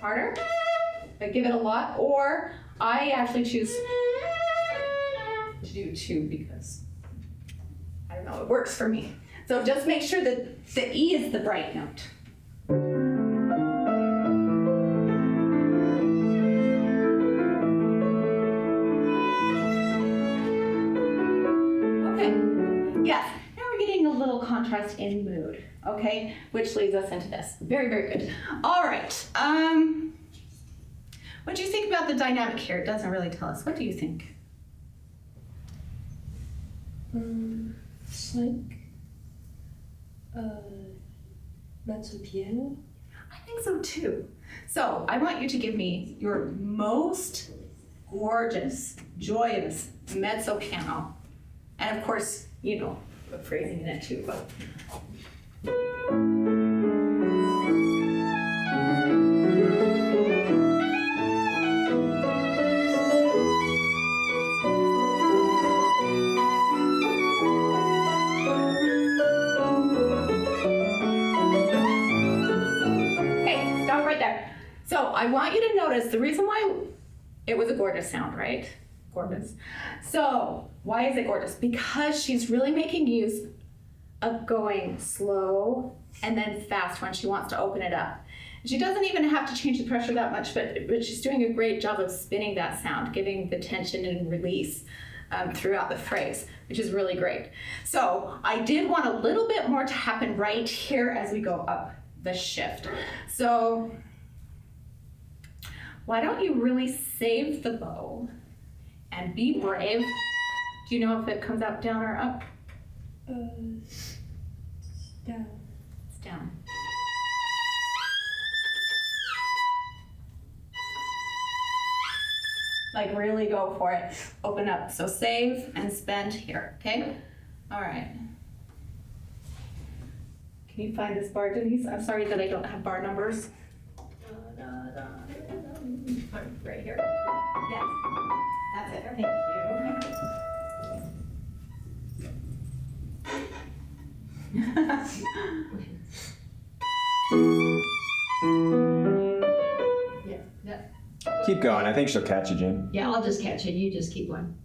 harder, but give it a lot. Or I actually choose to do two because, I don't know, it works for me. So just make sure that the E is the bright note. Yes, now we're getting a little contrast in mood, okay? Which leads us into this. Very, very good. All right. What do you think about the dynamic here? It doesn't really tell us. What do you think? It's like mezzo piano. I think so too. So I want you to give me your most gorgeous, joyous mezzo piano. And of course, you know, the phrasing in it too, but. Okay, stop right there. So I want you to notice the reason why it was a gorgeous sound, right? Gorgeous. So why is it gorgeous? Because she's really making use of going slow and then fast when she wants to open it up. She doesn't even have to change the pressure that much, but she's doing a great job of spinning that sound, giving the tension and release throughout the phrase, which is really great. So I did want a little bit more to happen right here as we go up the shift. So why don't you really save the bow and be brave? Do you know if it comes out down or up? Down. It's down. Like really go for it. Open up. So save and spend here, okay? All right. Can you find this bar, Denise? I'm sorry that I don't have bar numbers. Right here. Yes. That's it. Thank you. Yeah, Keep going. I think she'll catch you, Jim. yeah, I'll just catch it. You just keep going.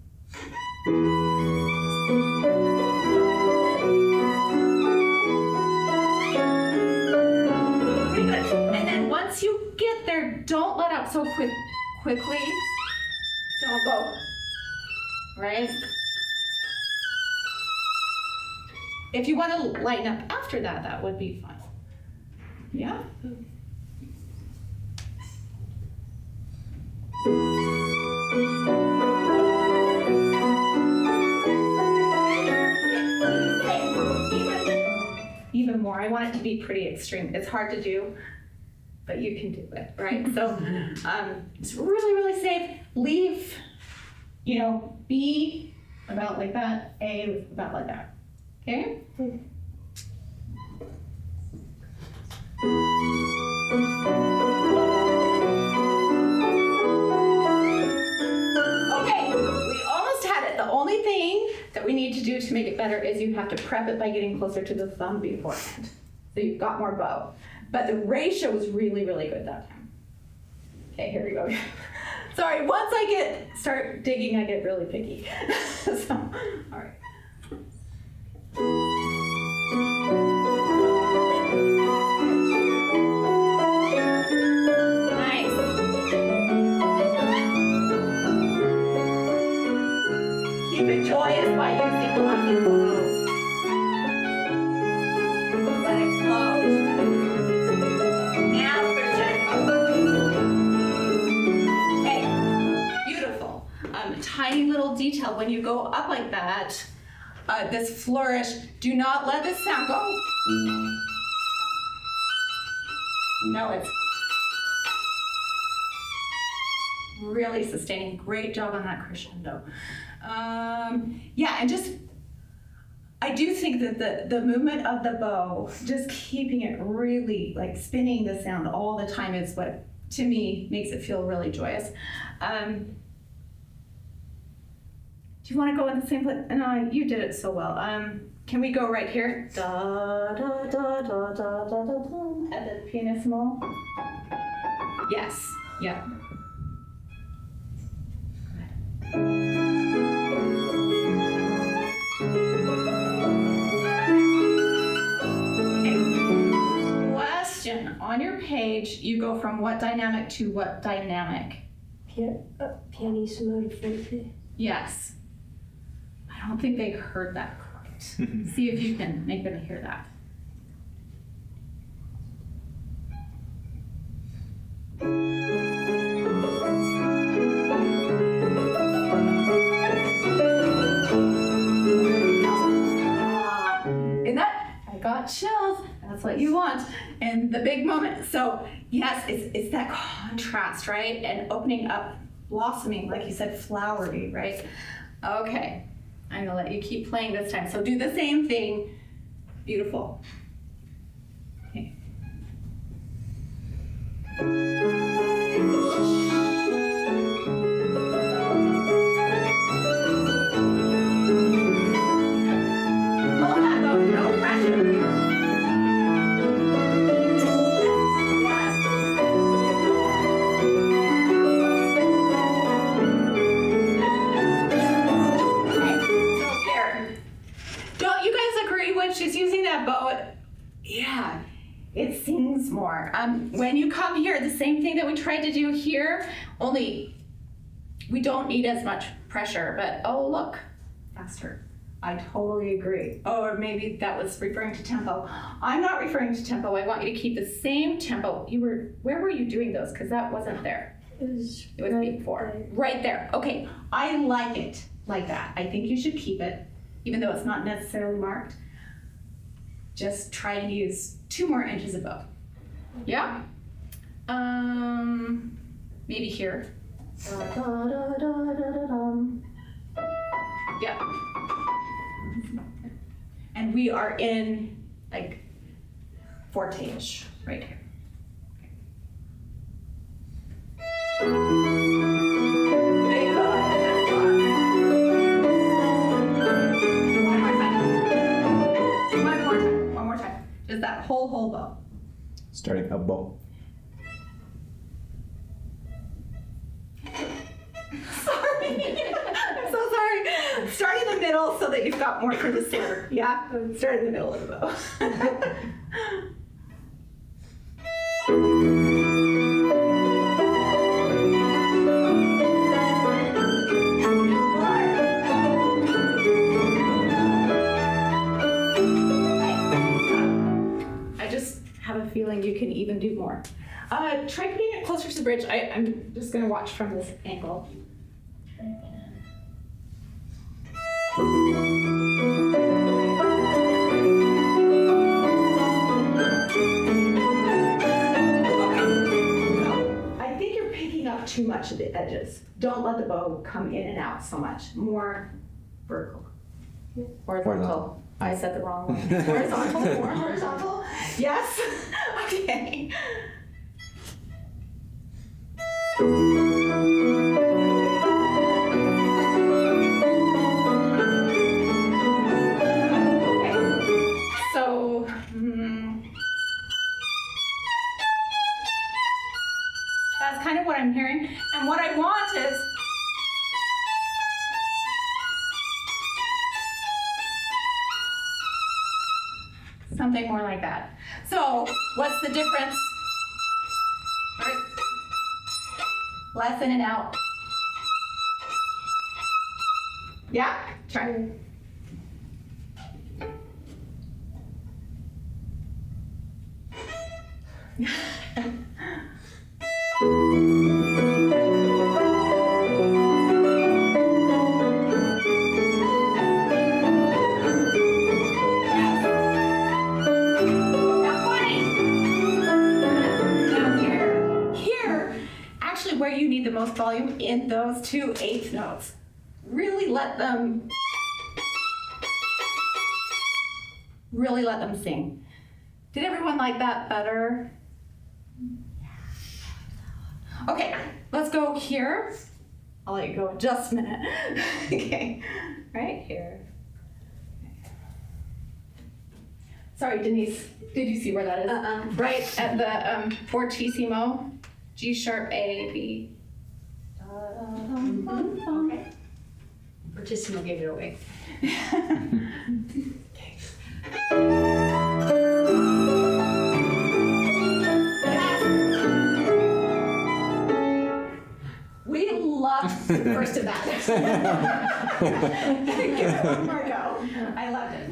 Pretty good. And then once you get there, don't let up so quickly. Don't go. Right? If you want to lighten up after that, that would be fine. Yeah? Even more. I want it to be pretty extreme. It's hard to do, but you can do it, right? So it's really, really safe. Leave, you know, B about like that, A about like that. Okay? get better is you have to prep it by getting closer to the thumb beforehand. So you've got more bow. But the ratio was really, really good that time. Okay, here we go. Sorry, once I start digging, I get really picky. So, all right. Nice. Keep it joyous by using lots of bow. Let it float. Now crescendo. Okay, beautiful. Tiny little detail when you go up like that. This flourish, do not let this sound go. No, it's really sustaining. Great job on that crescendo. Yeah, and just, I do think that the movement of the bow, just keeping it really, like spinning the sound all the time is what, to me, makes it feel really joyous. Do you want to go in the same place? No, you did it so well. Can we go right here? Da da da da da da da da. At the pianissimo. Yes. Yep. Okay. Question. On your page, you go from what dynamic to what dynamic? Pianissimo to forte. Yes. I don't think they heard that quite. See if you can make them hear that. And that, I got chills. That's what you want. And the big moment. So yes, it's that contrast, right? And opening up, blossoming, like you said, flowery, right? Okay. I'm gonna let you keep playing this time. So do the same thing. Beautiful. Okay. Hold that though, no pressure. Yes. Don't you guys agree when she's using that bow? Yeah, it sings more. When you come here, the same thing that we tried to do here, only we don't need as much pressure, but oh, look, faster. I totally agree. Or maybe that was referring to tempo. I'm not referring to tempo. I want you to keep the same tempo. Where were you doing those? Because that wasn't there. It was Right before. There. Right there. Okay, I like it like that. I think you should keep it, even though it's not necessarily marked. Just try and use 2 more inches above. Yeah? Maybe here. Yeah. And we are in like forte-ish right here. One more time. Just that whole bow. Starting a bow. Sorry. I'm so sorry. Start in the middle so that you've got more for the center. Yeah? Start in the middle of the bow. I just have a feeling you can even do more. Try putting it closer to the bridge. I'm just going to watch from this angle. I think you're picking up too much of the edges. Don't let the bow come in and out so much. More vertical. Horizontal. I said the wrong one. Horizontal, more horizontal. Yes? Okay. what I'm hearing. And what I want is something more like that. So what's the difference? First, less in and out. Yeah, try it. Where you need the most volume in those 2 eighth notes. Really let them sing. Did everyone like that better? Okay, let's go here. I'll let you go in just a minute. Okay, right here. Sorry, Denise, did you see where that is? Right at the fortissimo. G sharp, A, B. Okay. Fortissimo gave it away. We loved the first of that. Give it one more go. I loved it.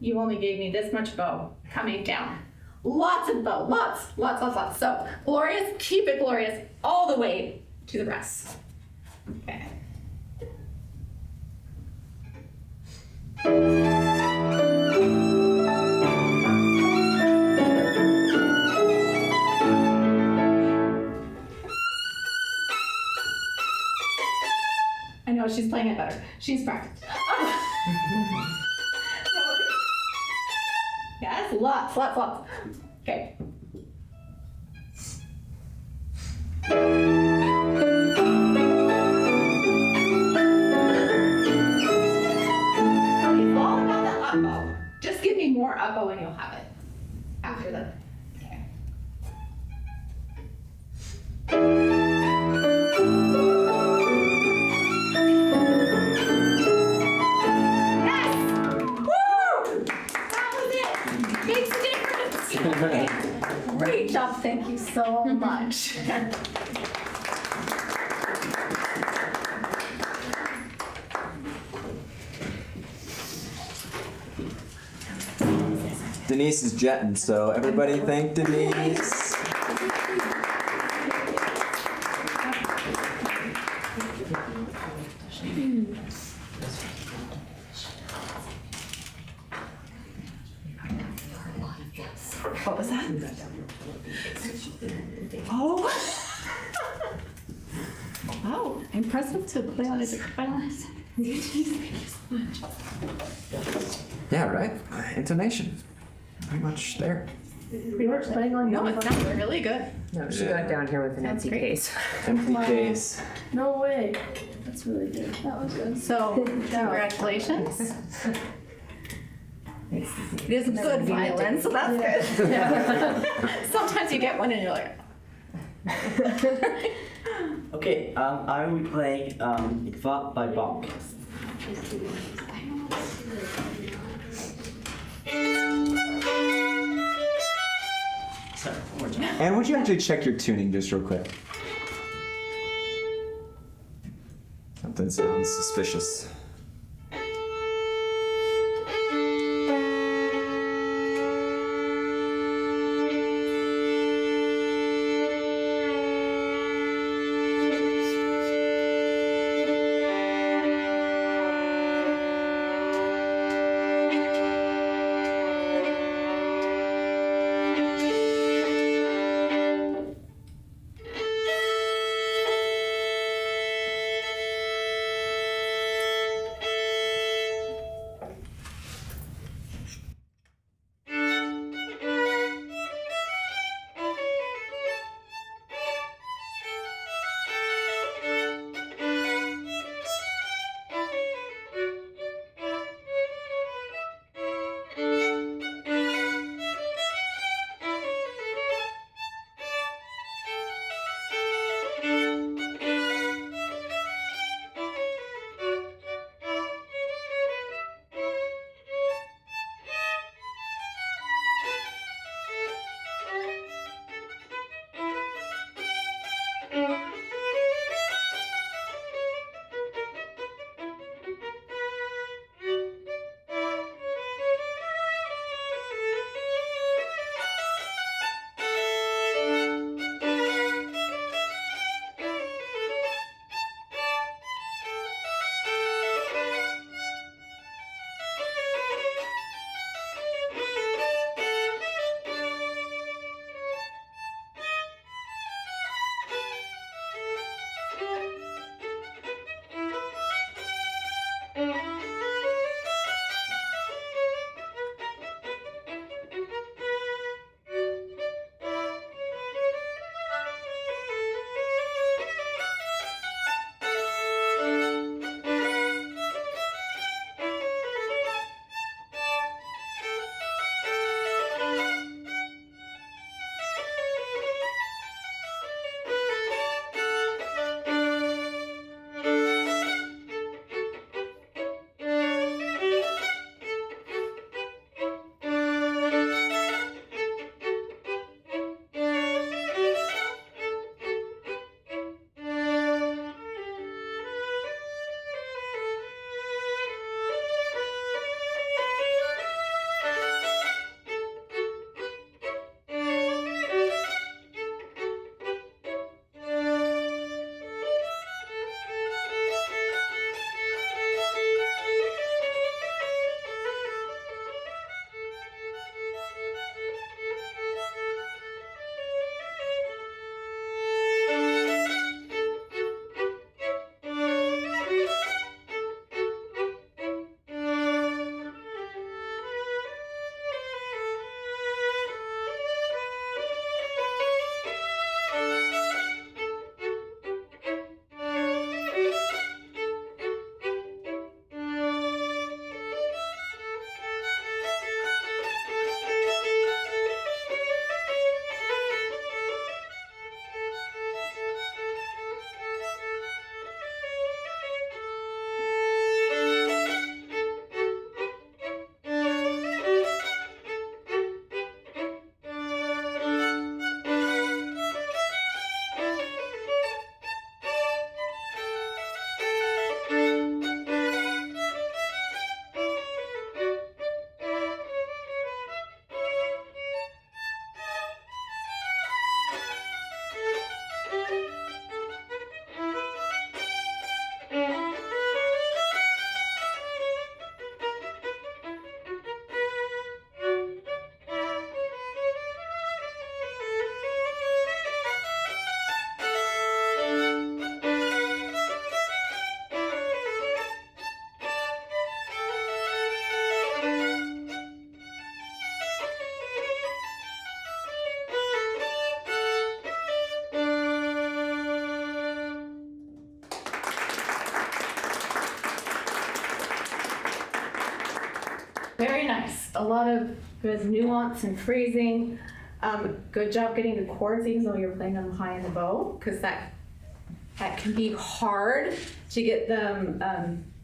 You only gave me this much bow coming down. Lots of bow, lots. So glorious, keep it glorious all the way to the rest. Okay. I know, she's playing it better. She's practiced. Yes, lots. Okay. It's all about that up bow. Just give me more up bow and you'll have it after that. Okay. Okay. Great job, thank you so much. Denise is jetting, so everybody thank Denise. What was that? Oh. Wow, impressive to play on as a violinist. Yeah, right? Intonation. Pretty much there. We weren't playing on No, it sounds really good. No, she got down here with an Sounds empty great. case. Empty case. No way. That's really good. That was good. So, congratulations. It is a good violin, so that's good. Sometimes you get one and you're like, Okay, I will play Bach by Bach. Sorry, one more time. And would you actually check your tuning just real quick? Something sounds suspicious. a lot of good nuance and phrasing. Good job getting the chords, even though you're playing them high in the bow, because that can be hard to get them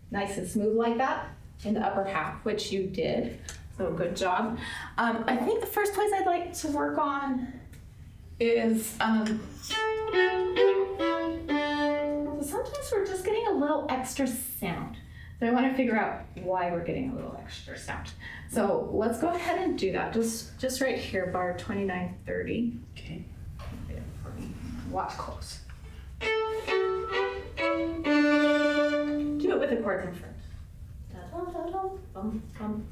nice and smooth like that in the upper half, which you did. So good job. I think the first place I'd like to work on is so sometimes we're just getting a little extra sound. So I want to figure out why we're getting a little extra sound. So let's go ahead and do that. Just right here, bar 2930. Okay. Watch close. Do it with the chords in front. Da-da-da-da, bum, bum.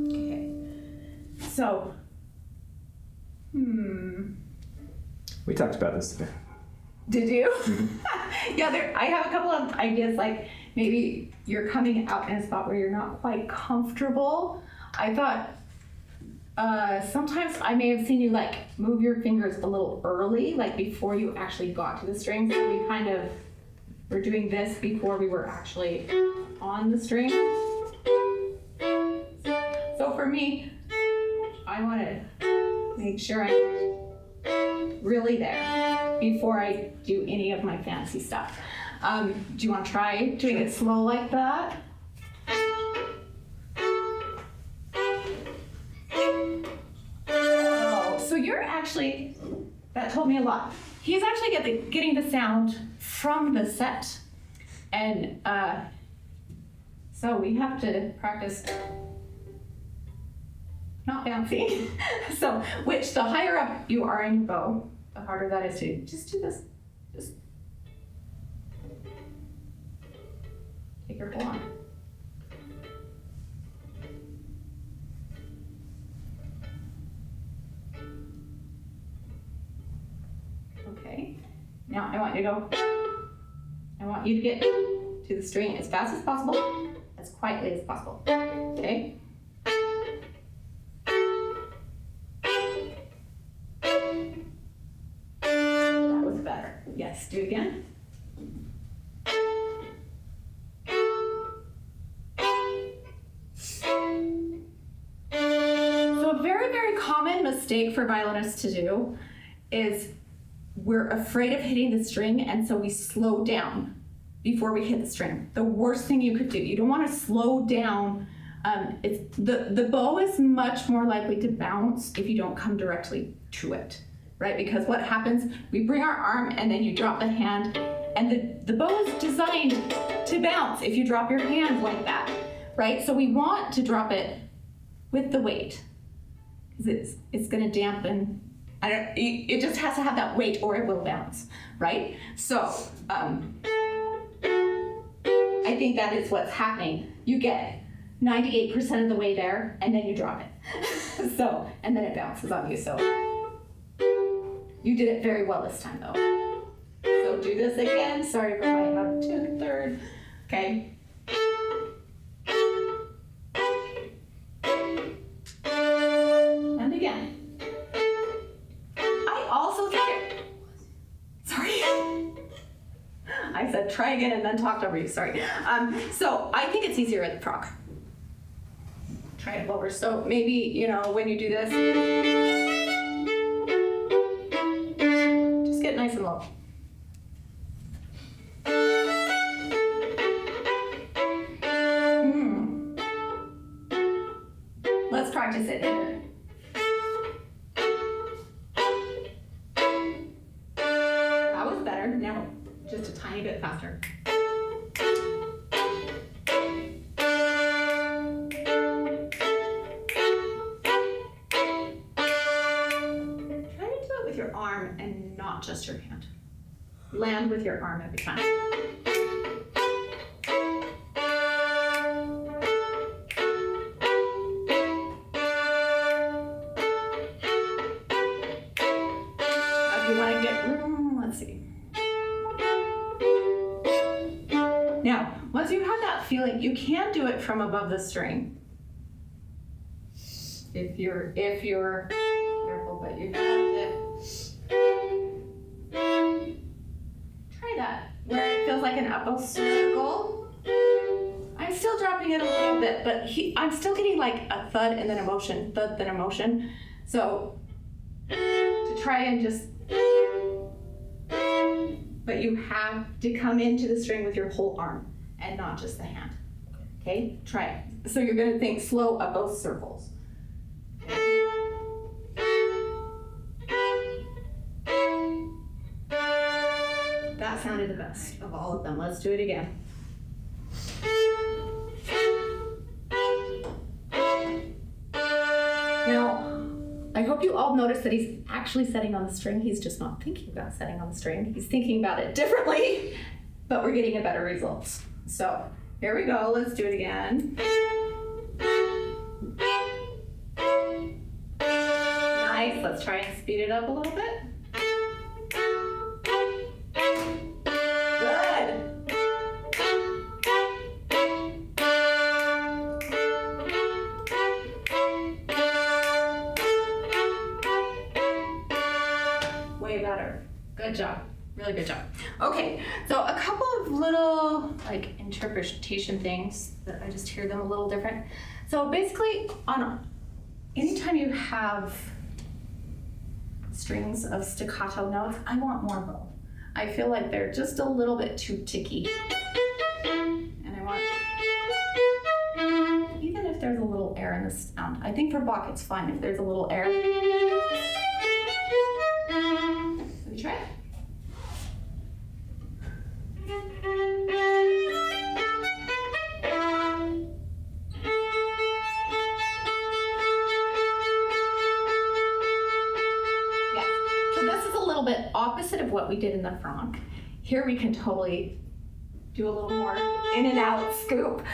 Okay. So, We talked about this today. Did you? Yeah, I have a couple of ideas, like maybe you're coming out in a spot where you're not quite comfortable. I thought sometimes I may have seen you like move your fingers a little early, like before you actually got to the string. So we kind of were doing this before we were actually on the string. So for me, I want to make sure I'm really there before I do any of my fancy stuff. Do you want to try doing it slow like that? Oh, so you're actually, that told me a lot. He's actually getting the sound from the set. And so we have to practice not bouncing. So, which the higher up you are in your bow, the harder that is to just do this. Just take your bow on. Okay. Now I want you to go. I want you to get to the string as fast as possible, as quietly as possible. Okay? Better. Yes, do it again. So a very, very common mistake for violinists to do is we're afraid of hitting the string, and so we slow down before we hit the string. The worst thing you could do. You don't want to slow down. The bow is much more likely to bounce if you don't come directly to it. Right? Because what happens, we bring our arm and then you drop the hand, and the bow is designed to bounce if you drop your hand like that, right? So we want to drop it with the weight, because it's going to dampen. It just has to have that weight or it will bounce, right? So I think that is what's happening. You get 98% of the way there and then you drop it. So, and then it bounces on you. So you did it very well this time, though. So do this again. Sorry for my out of tune third. Okay. And again. I also think sorry. I said try again and then talked over you. Sorry. So I think it's easier at the frog. Try it lower. So maybe, when you do this, get nice and low. Let's practice it here. That was better. Now, just a tiny bit faster. Just your hand. Land with your arm every time. If you want to get let's see. Now, once you have that feeling, you can do it from above the string. If you're careful, but you have to try that. Where it feels like an upper circle. I I'm still dropping it a little bit, but I'm still getting like a thud and then emotion, thud then emotion. So to try and just, but you have to come into the string with your whole arm and not just the hand. Okay, try it. So you're gonna think slow of those circles. That sounded the best of all of them. Let's do it again. Now, I hope you all notice that he's actually setting on the string. He's just not thinking about setting on the string. He's thinking about it differently, but we're getting a better result. So here we go. Let's do it again. Nice. Let's try and speed it up a little bit. Good job. Really good job. Okay, so a couple of little like interpretation things that I just hear them a little different. So basically, anytime you have strings of staccato notes, I want more bow. I feel like they're just a little bit too ticky. And I want, even if there's a little air in the sound. I think for Bach it's fine if there's a little air. Let me try it. Bit opposite of what we did in the Franck. Here we can totally do a little more in and out scoop.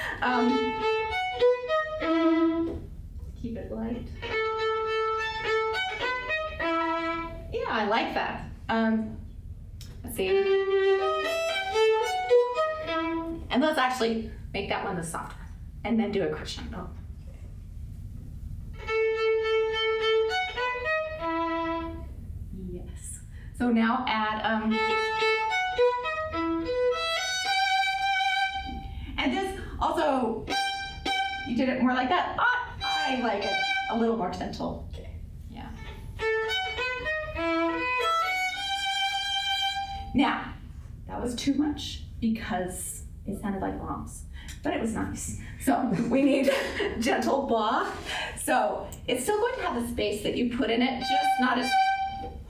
Keep it light. Yeah, I like that. Let's see. And let's actually make that one the soft one and then do a crescendo. So now add, and this also, you did it more like that. I like it a little more gentle. Okay. Yeah. Now, that was too much because it sounded like Brahms, but it was nice. So we need gentle Bach. So it's still going to have the space that you put in it, just not as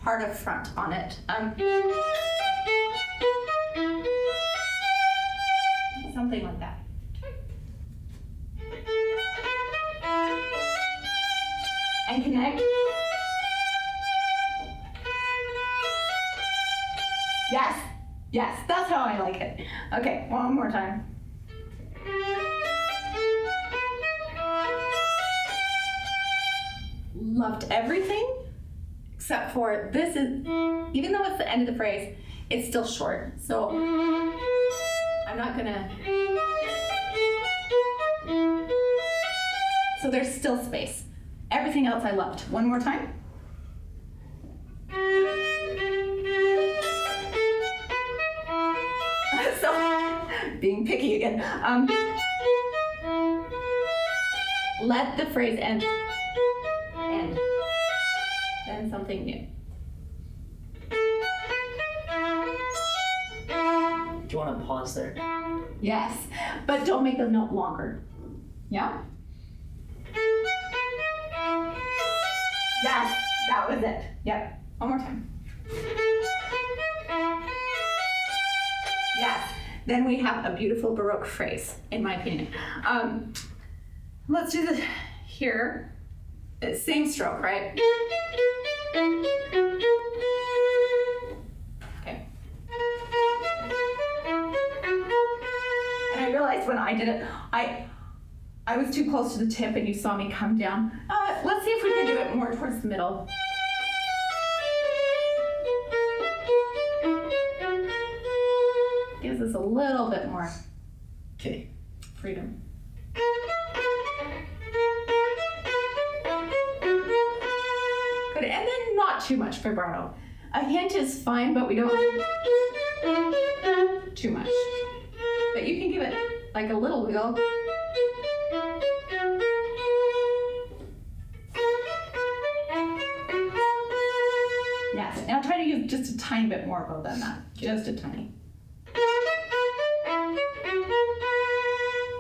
hard up front on it. Something like that. And connect. Yes, yes, that's how I like it. Okay, one more time. Loved everything. Except for this is, even though it's the end of the phrase, it's still short. So I'm not gonna, so there's still space. Everything else I loved. One more time. So, being picky again. Let the phrase end. And something new. Do you want to pause there? Yes, but don't make the note longer. Yeah? Yes, that was it. Yep, one more time. Yes, then we have a beautiful Baroque phrase, in my opinion. Let's do this here. Same stroke, right? Okay. And I realized when I did it, I was too close to the tip and you saw me come down. Let's see if we can do it more towards the middle. Gives us a little bit more freedom. Good, and then not too much vibrato. A hint is fine, but we don't too much. But you can give it like a little wiggle. you just a tiny bit more bow than that. Just a tiny.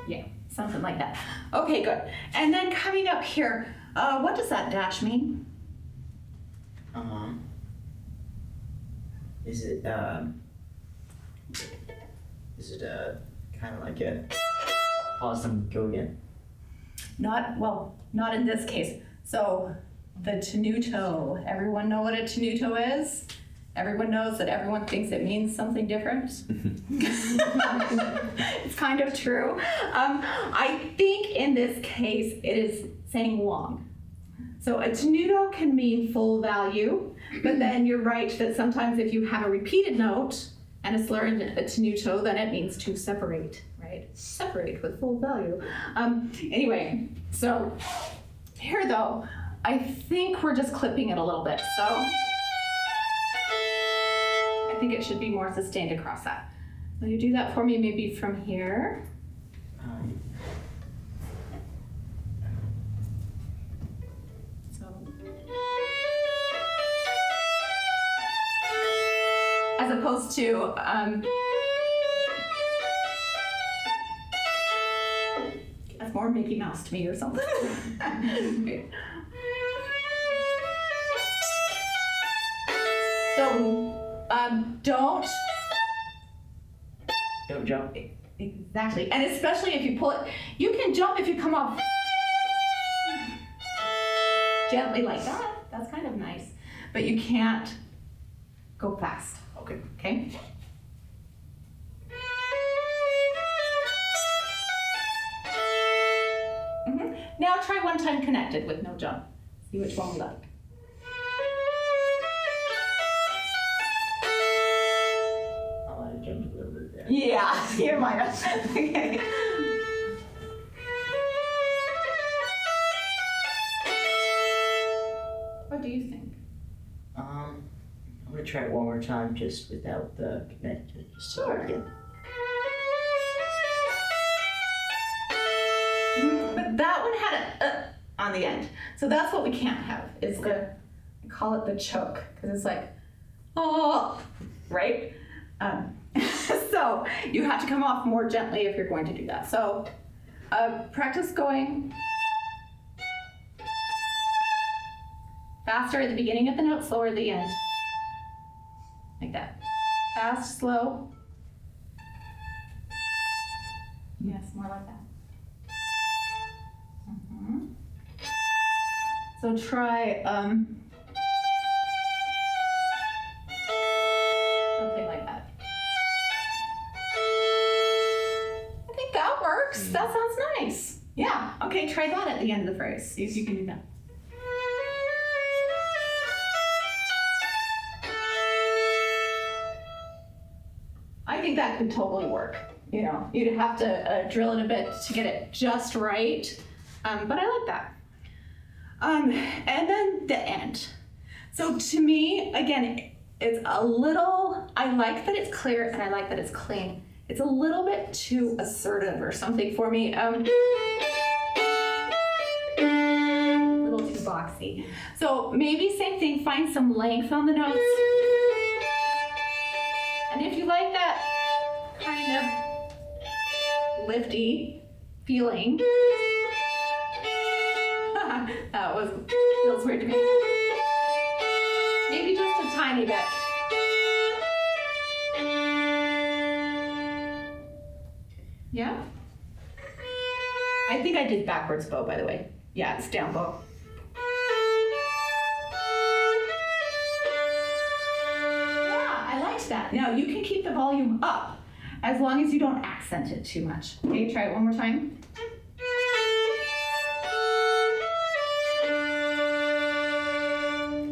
Yeah, something like that. Okay, good. And then coming up here, what does that dash mean? Is it kind of like a pause and go again? Not in this case. So the tenuto, everyone know what a tenuto is? Everyone knows that everyone thinks it means something different. It's kind of true. I think in this case it is saying long. So a tenuto can mean full value, but then you're right that sometimes if you have a repeated note and a slur in a tenuto, then it means to separate, right? Separate with full value. Anyway, so here though, I think we're just clipping it a little bit. So I think it should be more sustained across that. Will you do that for me maybe from here? As opposed to, that's more Mickey Mouse to me or something. Okay. So, don't jump. Exactly, and especially if you pull it, you can jump if you come off gently like that. That's kind of nice, but you can't go fast. Okay. Now try one time connected with no jump. See which one we like. I want to jump a little bit there. Yeah, you might have. Okay. What do you think? I'm gonna try it one more time, just without the connected, just so I can. But that one had a on the end, so that's what we can't have. Is the I call it the choke because it's like, oh, right. So you have to come off more gently if you're going to do that. So practice going faster at the beginning of the note, slower at the end. Like that. Fast, slow. Yes, more like that. So try something like that. I think that works. That sounds nice. Yeah. Okay, try that at the end of the phrase. See if you can do that. I think that could totally work. You know, you'd have to drill it a bit to get it just right, but I like that. And then the end. So to me, again, it's a little, I like that it's clear and I like that it's clean. It's a little bit too assertive or something for me. A little too boxy. So maybe same thing, find some length on the notes. And if you like that kind of lifty feeling, that feels weird to me. Maybe just a tiny bit. Yeah? I think I did backwards bow, by the way. Yeah, it's down bow. Yeah, I liked that. Now you can keep the volume up as long as you don't accent it too much. Okay, try it one more time.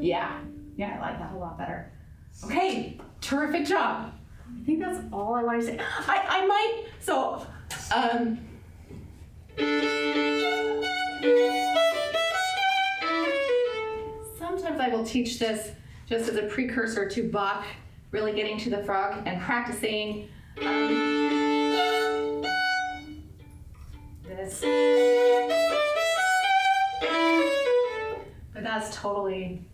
Yeah, I like that a lot better. Okay, terrific job. I think that's all I want to say. I might, so, sometimes I will teach this just as a precursor to Bach, really getting to the frog and practicing this. But that's totally,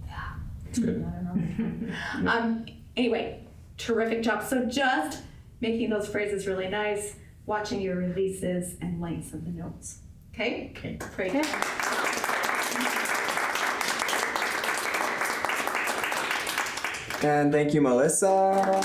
yeah. It's good. Anyway, terrific job. So just making those phrases really nice, watching your releases and lengths of the notes. Okay? Okay. Great. And thank you, Melissa.